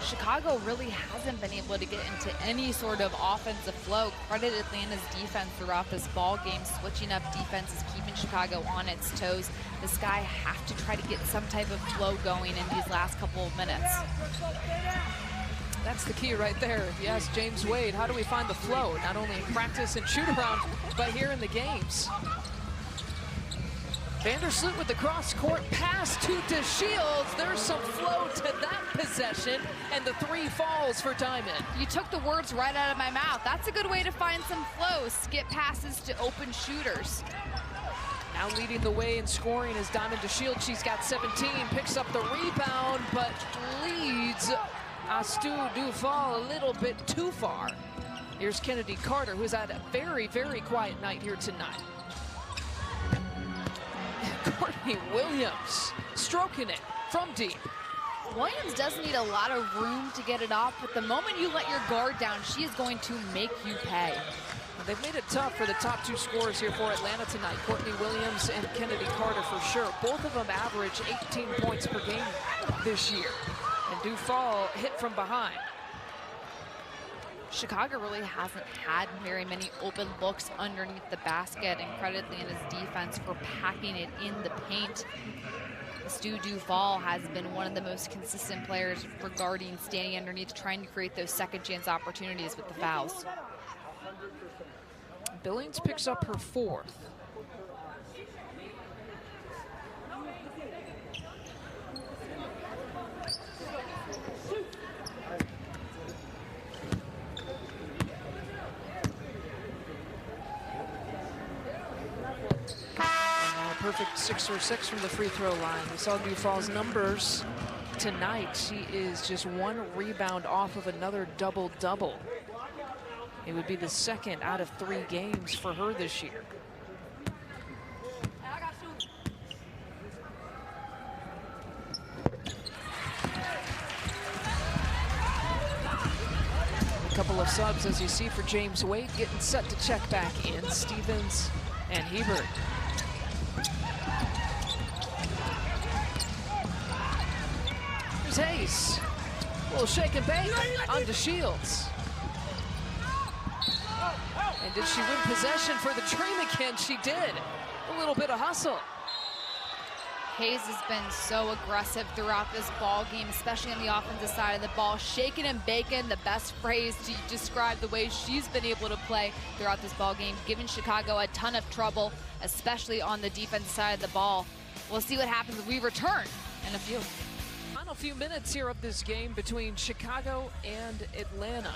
[SPEAKER 2] Chicago really hasn't been able to get into any sort of offensive flow. Credit Atlanta's defense throughout this ball game. Switching up defenses, keeping Chicago on its toes. The Sky have to try to get some type of flow going in these last couple of minutes.
[SPEAKER 1] That's the key right there. If you ask James Wade, how do we find the flow? Not only in practice and shoot around, but here in the games. Vandersloot with the cross-court pass to DeShields. There's some flow to that possession, and the three falls for Diamond.
[SPEAKER 2] You took the words right out of my mouth. That's a good way to find some flow. Skip passes to open shooters.
[SPEAKER 1] Now leading the way in scoring is Diamond DeShields. She's got 17, picks up the rebound, but leads Astu Dufal a little bit too far. Here's Kennedy Carter, who's had a very, very quiet night here tonight. Courtney Williams stroking it from deep.
[SPEAKER 2] Williams does need a lot of room to get it off, but the moment you let your guard down, she is going to make you pay.
[SPEAKER 1] They've made it tough for the top two scorers here for Atlanta tonight. Courtney Williams and Kennedy Carter for sure. Both of them average 18 points per game this year. And Dufal hit from behind.
[SPEAKER 2] Chicago really hasn't had very many open looks underneath the basket, and credit Atlanta's defense for packing it in the paint. Stu Dufal has been one of the most consistent players regarding standing underneath, trying to create those second chance opportunities with the fouls.
[SPEAKER 1] Billings picks up her fourth. Perfect 6 for 6 from the free throw line. We saw Dufal's numbers tonight. She is just one rebound off of another double-double. It would be the second out of 3 games for her this year. A couple of subs, as you see, for James Wade, getting set to check back in. Stevens and Hebert. Here's Hayes. A little shake and bake on DeShields. And did she win possession for the Dream again? She did. A little bit of hustle.
[SPEAKER 2] Hayes has been so aggressive throughout this ball game, especially on the offensive side of the ball. Shaking and baking, the best phrase to describe the way she's been able to play throughout this ball game, giving Chicago a ton of trouble, especially on the defensive side of the ball. We'll see what happens when we return in a few.
[SPEAKER 1] Final few minutes here of this game between Chicago and Atlanta.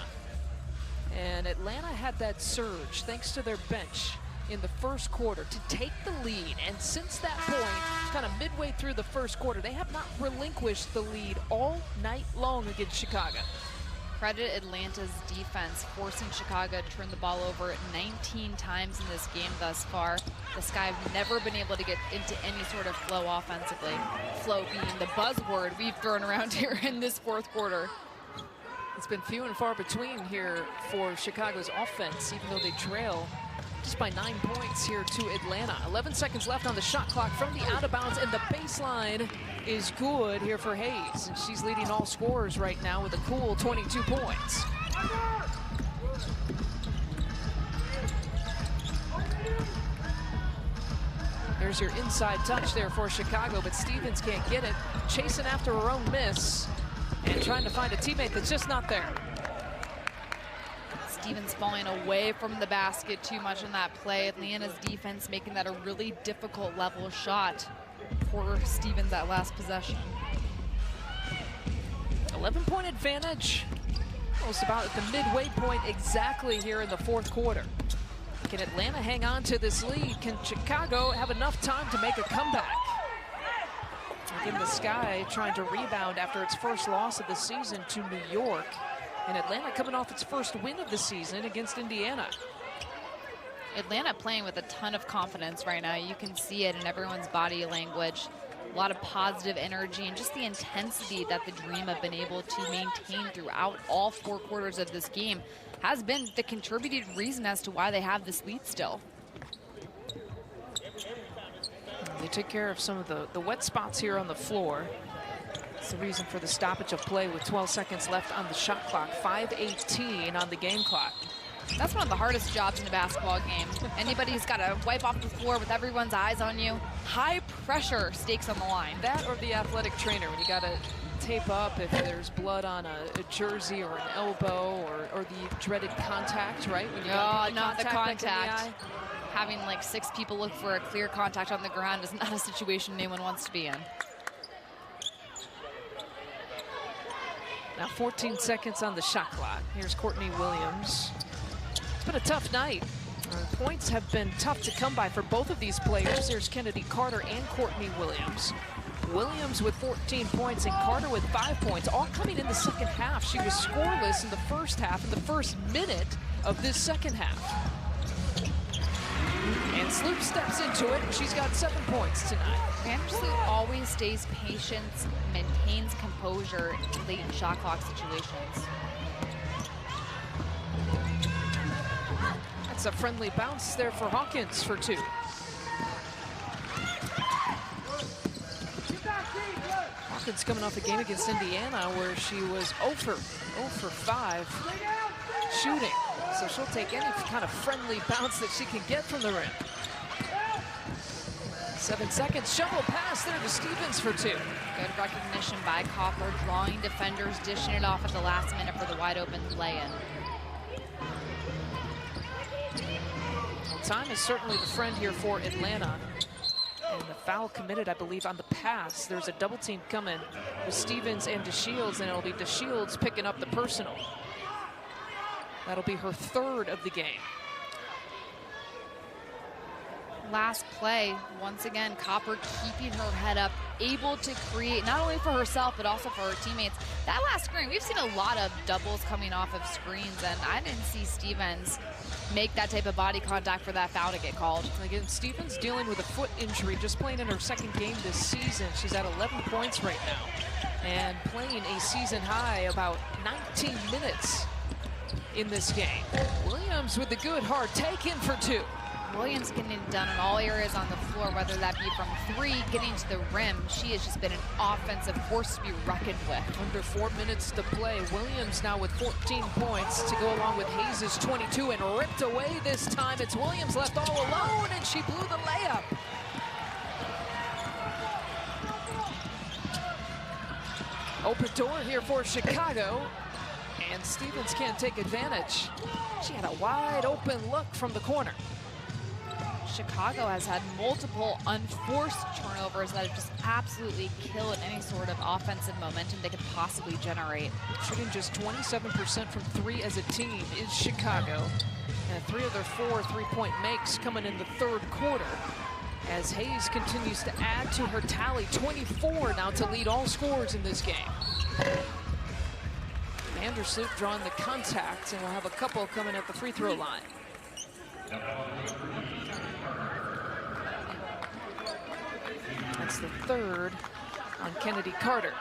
[SPEAKER 1] And Atlanta had that surge thanks to their bench in the first quarter to take the lead. And since that point, kind of midway through the first quarter, they have not relinquished the lead all night long against Chicago.
[SPEAKER 2] Credit Atlanta's defense, forcing Chicago to turn the ball over 19 times in this game thus far. The Sky have never been able to get into any sort of flow offensively. Flow being the buzzword we've thrown around here in this fourth quarter.
[SPEAKER 1] It's been few and far between here for Chicago's offense, even though they trail just by 9 points here to Atlanta. 11 seconds left on the shot clock from the out of bounds, and the baseline is good here for Hayes. And she's leading all scorers right now with a cool 22 points. There's your inside touch there for Chicago, but Stevens can't get it. Chasing after her own miss and trying to find a teammate that's just not there.
[SPEAKER 2] Stevens falling away from the basket too much in that play. Atlanta's defense making that a really difficult level shot for Stevens that last possession.
[SPEAKER 1] 11-point advantage, almost about at the midway point exactly here in the fourth quarter. Can Atlanta hang on to this lead? Can Chicago have enough time to make a comeback? Again, the Sky trying to rebound after its first loss of the season to New York. And Atlanta coming off its first win of the season against Indiana.
[SPEAKER 2] Atlanta playing with a ton of confidence right now. You can see it in everyone's body language. A lot of positive energy and just the intensity that the Dream have been able to maintain throughout all 4 quarters of this game has been the contributing reason as to why they have this lead still.
[SPEAKER 1] They took care of some of the wet spots here on the floor. It's the reason for the stoppage of play with 12 seconds left on the shot clock, 5:18 on the game clock.
[SPEAKER 2] That's one of the hardest jobs in a basketball game. Anybody who's got to wipe off the floor with everyone's eyes on you, high pressure stakes on the line.
[SPEAKER 1] That or the athletic trainer when you got to tape up if there's blood on a jersey or an elbow or the dreaded contact, right? When you
[SPEAKER 2] not the contact. Having like 6 people look for a clear contact on the ground is not a situation anyone wants to be in.
[SPEAKER 1] Now 14 seconds on the shot clock. Here's Courtney Williams. It's been a tough night. Points have been tough to come by for both of these players. There's Kennedy Carter and Courtney Williams. Williams with 14 points and Carter with 5 points, all coming in the second half. She was scoreless in the first half, in the first minute of this second half. And Sloop steps into it, and she's got 7 points tonight.
[SPEAKER 2] Vandersloot always stays patient, maintains composure in late shot clock situations.
[SPEAKER 1] That's a friendly bounce there for Hawkins for 2. Hawkins coming off a game against Indiana where she was 0 for 5 shooting. So she'll take any kind of friendly bounce that she can get from the rim. 7 seconds, shovel pass there to Stevens for 2.
[SPEAKER 2] Good recognition by Copper, drawing defenders, dishing it off at the last minute for the wide open lay-in.
[SPEAKER 1] Time is certainly the friend here for Atlanta. And the foul committed, I believe, on the pass. There's a double team coming with Stevens and DeShields, and it'll be DeShields picking up the personal. That'll be her 3rd of the game.
[SPEAKER 2] Last play, once again, Copper keeping her head up, able to create not only for herself, but also for her teammates. That last screen, we've seen a lot of doubles coming off of screens, and I didn't see Stevens make that type of body contact for that foul to get called.
[SPEAKER 1] Again, Stevens dealing with a foot injury, just playing in her 2nd game this season. She's at 11 points right now, and playing a season high about 19 minutes in this game. Williams with the good hard take in for 2.
[SPEAKER 2] Williams getting it done in all areas on the floor, whether that be from 3, getting to the rim. She has just been an offensive force to be reckoned with.
[SPEAKER 1] Under 4 minutes to play. Williams now with 14 points to go along with Hayes' 22, and ripped away this time. It's Williams left all alone, and she blew the layup. Open door here for Chicago, and Stevens can't take advantage. She had a wide open look from the corner.
[SPEAKER 2] Chicago has had multiple unforced turnovers that have just absolutely killed any sort of offensive momentum they could possibly generate.
[SPEAKER 1] Shooting just 27% from 3 as a team is Chicago. And 3 of their 4 3-point makes coming in the 3rd quarter, as Hayes continues to add to her tally. 24 now to lead all scorers in this game. Vandersloot drawing the contact, and we'll have a couple coming at the free throw line. That's the 3rd on Kennedy Carter.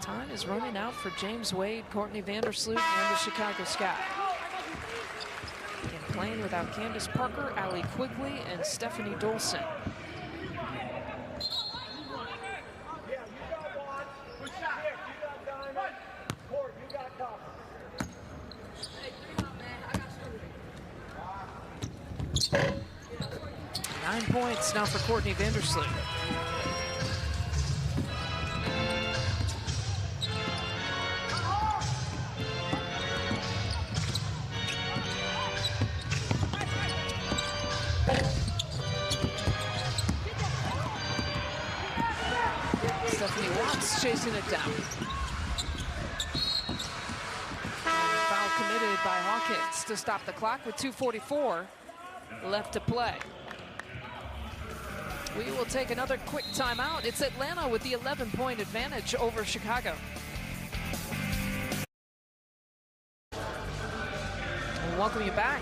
[SPEAKER 1] Time is running out for James Wade, Courtney Vandersloot, and the Chicago Sky. And playing without Candace Parker, Allie Quigley, and Stephanie Dolson. Nine points now for Courtney Vandersloot. Stephanie Watts chasing it down. Foul committed by Hawkins to stop the clock with 2:44 left to play. We will take another quick timeout. It's Atlanta with the 11-point advantage over Chicago. We'll welcome you back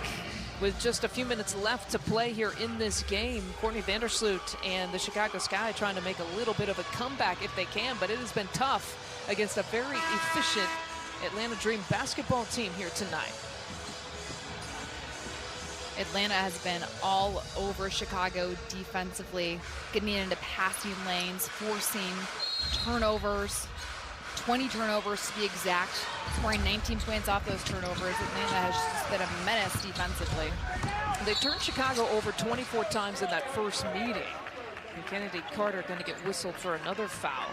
[SPEAKER 1] with just a few minutes left to play here in this game. Courtney Vandersloot and the Chicago Sky trying to make a little bit of a comeback if they can, but it has been tough against a very efficient Atlanta Dream basketball team here tonight.
[SPEAKER 2] Atlanta has been all over Chicago defensively, getting into passing lanes, forcing turnovers, 20 turnovers to be exact, scoring 19 points off those turnovers. Atlanta has just been a menace defensively.
[SPEAKER 1] They turned Chicago over 24 times in that first meeting. And Kennedy Carter going to get whistled for another foul.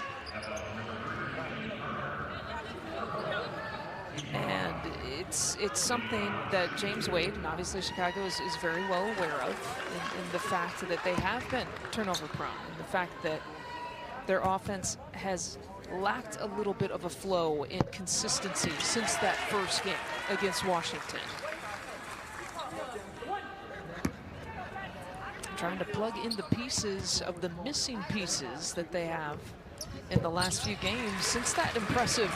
[SPEAKER 1] And it's something that James Wade and obviously Chicago is very well aware of in the fact that they have been turnover prone, and the fact that their offense has lacked a little bit of a flow and consistency since that first game against Washington. Trying to plug in the pieces of the missing pieces that they have in the last few games since that impressive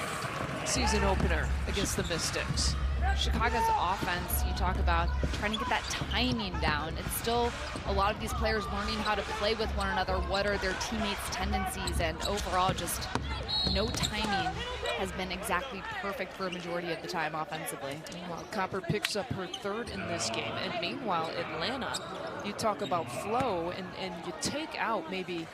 [SPEAKER 1] season opener against the Mystics.
[SPEAKER 2] Chicago's offense, you talk about trying to get that timing down. It's still a lot of these players learning how to play with one another. What are their teammates' tendencies? And overall, just no timing has been exactly perfect for a majority of the time offensively.
[SPEAKER 1] Meanwhile, Copper picks up her third in this game. And meanwhile, Atlanta, you talk about flow and you take out maybe,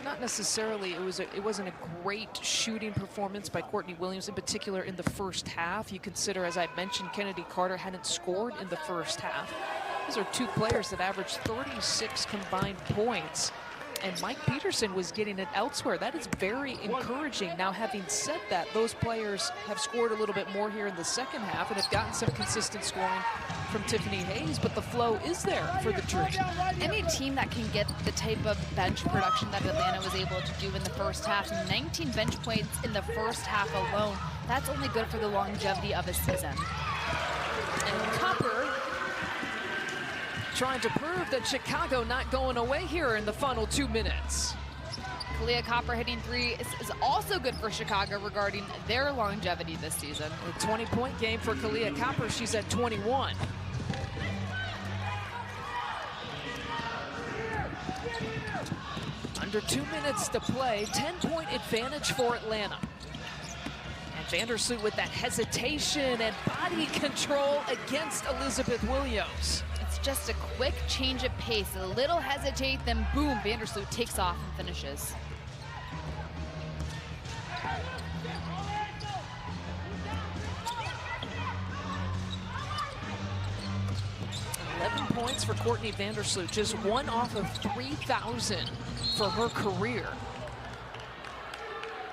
[SPEAKER 1] not necessarily, it wasn't a great shooting performance by Courtney Williams, in particular in the first half. You consider, as I mentioned, Kennedy Carter hadn't scored in the first half. These are two players that averaged 36 combined points, and Mike Peterson was getting it elsewhere. That is very encouraging. Now, having said that, those players have scored a little bit more here in the second half and have gotten some consistent scoring from Tiffany Hayes, but the flow is there for the Trojans.
[SPEAKER 2] Any team that can get the type of bench production that Atlanta was able to do in the first half, 19 bench points in the first half alone, that's only good for the longevity of a season.
[SPEAKER 1] And Copper trying to prove that Chicago not going away here in the final 2 minutes.
[SPEAKER 2] Kalia Copper hitting three is also good for Chicago regarding their longevity this season.
[SPEAKER 1] A 20-point game for Kalia Copper. She's at 21. Under 2 minutes to play, 10-point advantage for Atlanta. And Vandersloot with that hesitation and body control against Elizabeth Williams.
[SPEAKER 2] It's just a quick change of pace, a little hesitate, then boom, Vandersloot takes off and finishes.
[SPEAKER 1] Points for Courtney Vandersloot, just one off of 3,000 for her career.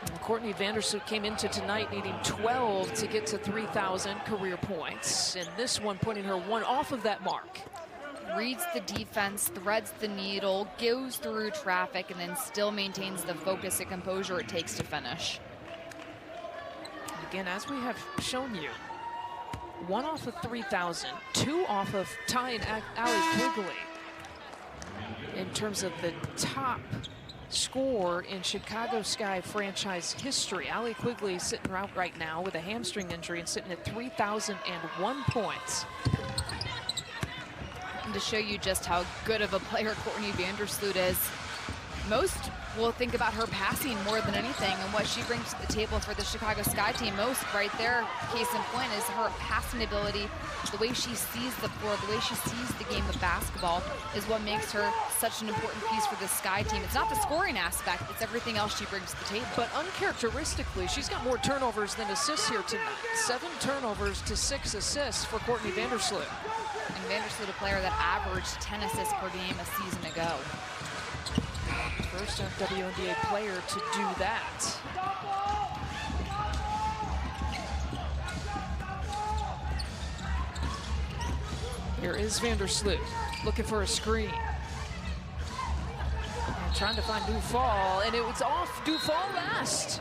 [SPEAKER 1] And Courtney Vandersloot came into tonight needing 12 to get to 3,000 career points, and this one putting her one off of that mark.
[SPEAKER 2] Reads the defense, threads the needle, goes through traffic, and then still maintains the focus and composure it takes to finish.
[SPEAKER 1] And again, as we have shown you, one off of 3,000, two off of Ty and Allie Quigley. In terms of the top score in Chicago Sky franchise history, Allie Quigley sitting out right now with a hamstring injury and sitting at 3,001 points.
[SPEAKER 2] And to show you just how good of a player Courtney Vandersloot is, most will think about her passing more than anything and what she brings to the table for the Chicago Sky team. Most right there, case in point, is her passing ability, the way she sees the floor, the way she sees the game of basketball is what makes her such an important piece for the Sky team. It's not the scoring aspect, it's everything else she brings to the table.
[SPEAKER 1] But uncharacteristically, she's got more turnovers than assists here tonight. 7 turnovers to 6 assists for Courtney Vandersloot.
[SPEAKER 2] And Vandersloot, a player that averaged 10 assists per game a season ago.
[SPEAKER 1] First WNBA player to do that. Here is Vandersloot looking for a screen. And trying to find Dufall, and it was off Dufall last.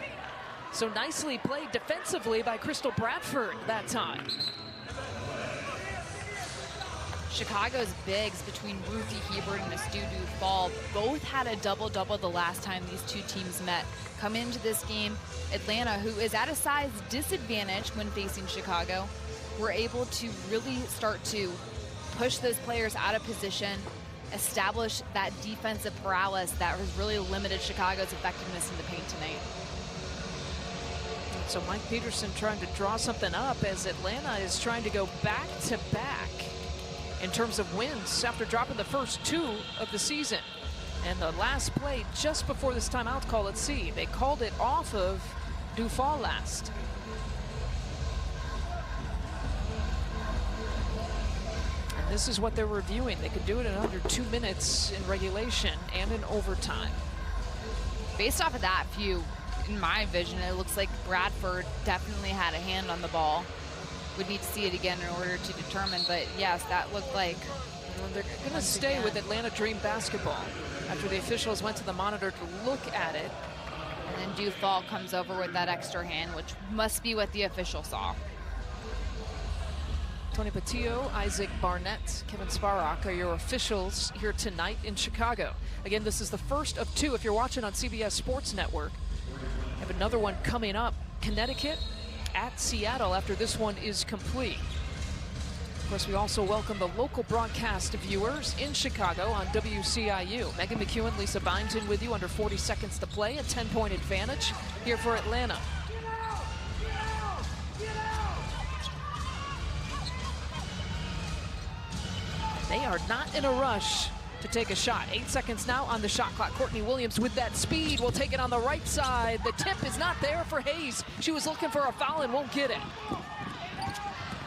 [SPEAKER 1] So nicely played defensively by Crystal Bradford that time.
[SPEAKER 2] Chicago's bigs between Ruthie Hebert and Astu Dufall both had a double-double the last time these two teams met. Come into this game, Atlanta, who is at a size disadvantage when facing Chicago, were able to really start to push those players out of position, establish that defensive paralysis that has really limited Chicago's effectiveness in the paint tonight.
[SPEAKER 1] So Mike Peterson trying to draw something up as Atlanta is trying to go back-to-back in terms of wins after dropping the first 2 of the season. And the last play just before this timeout call, let's see, they called it off of Dufall last. And this is what they're reviewing. They could do it in under 2 minutes in regulation and in overtime.
[SPEAKER 2] Based off of that view, in my vision, it looks like Bradford definitely had a hand on the ball. would need to see it again in order to determine. But yes, that looked like
[SPEAKER 1] they're going to stay with Atlanta Dream basketball after the officials went to the monitor to look at it.
[SPEAKER 2] And then Dufall comes over with that extra hand, which must be what the official saw.
[SPEAKER 1] Tony Patillo, Isaac Barnett, Kevin Sparrock are your officials here tonight in Chicago. Again, this is the first of two if you're watching on CBS Sports Network. We have another one coming up, Connecticut at Seattle after this one is complete. Of course, we also welcome the local broadcast viewers in Chicago on WCIU. Megan McEwen, Lisa Byington with you under 40 seconds to play, a 10-point advantage here for Atlanta. They are not in a rush to take a shot. 8 seconds now on the shot clock. Courtney Williams with that speed will take it on the right side. The tip is not there for Hayes. She was looking for a foul and won't get it.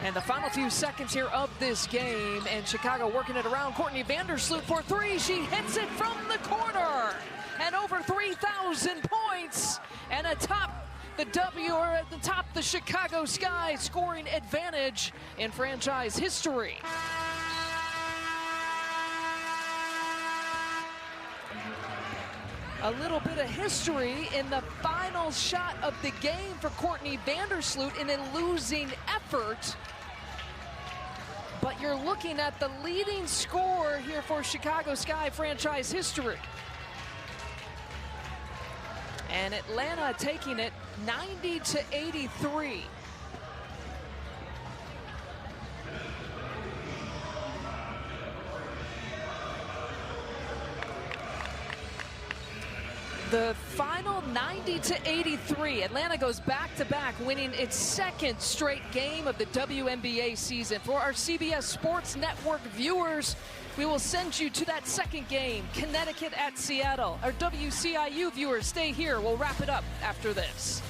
[SPEAKER 1] And the final few seconds here of this game, and Chicago working it around. Courtney Vandersloot for three. She hits it from the corner. And over 3,000 points. And atop the Chicago Sky scoring advantage in franchise history. A little bit of history in the final shot of the game for Courtney Vandersloot in a losing effort. But you're looking at the leading scorer here for Chicago Sky franchise history. And Atlanta taking it 90-83. The final 90-83. Atlanta goes back-to-back, winning its second straight game of the WNBA season. For our CBS Sports Network viewers, we will send you to that second game, Connecticut at Seattle. Our WCIU viewers, stay here. We'll wrap it up after this.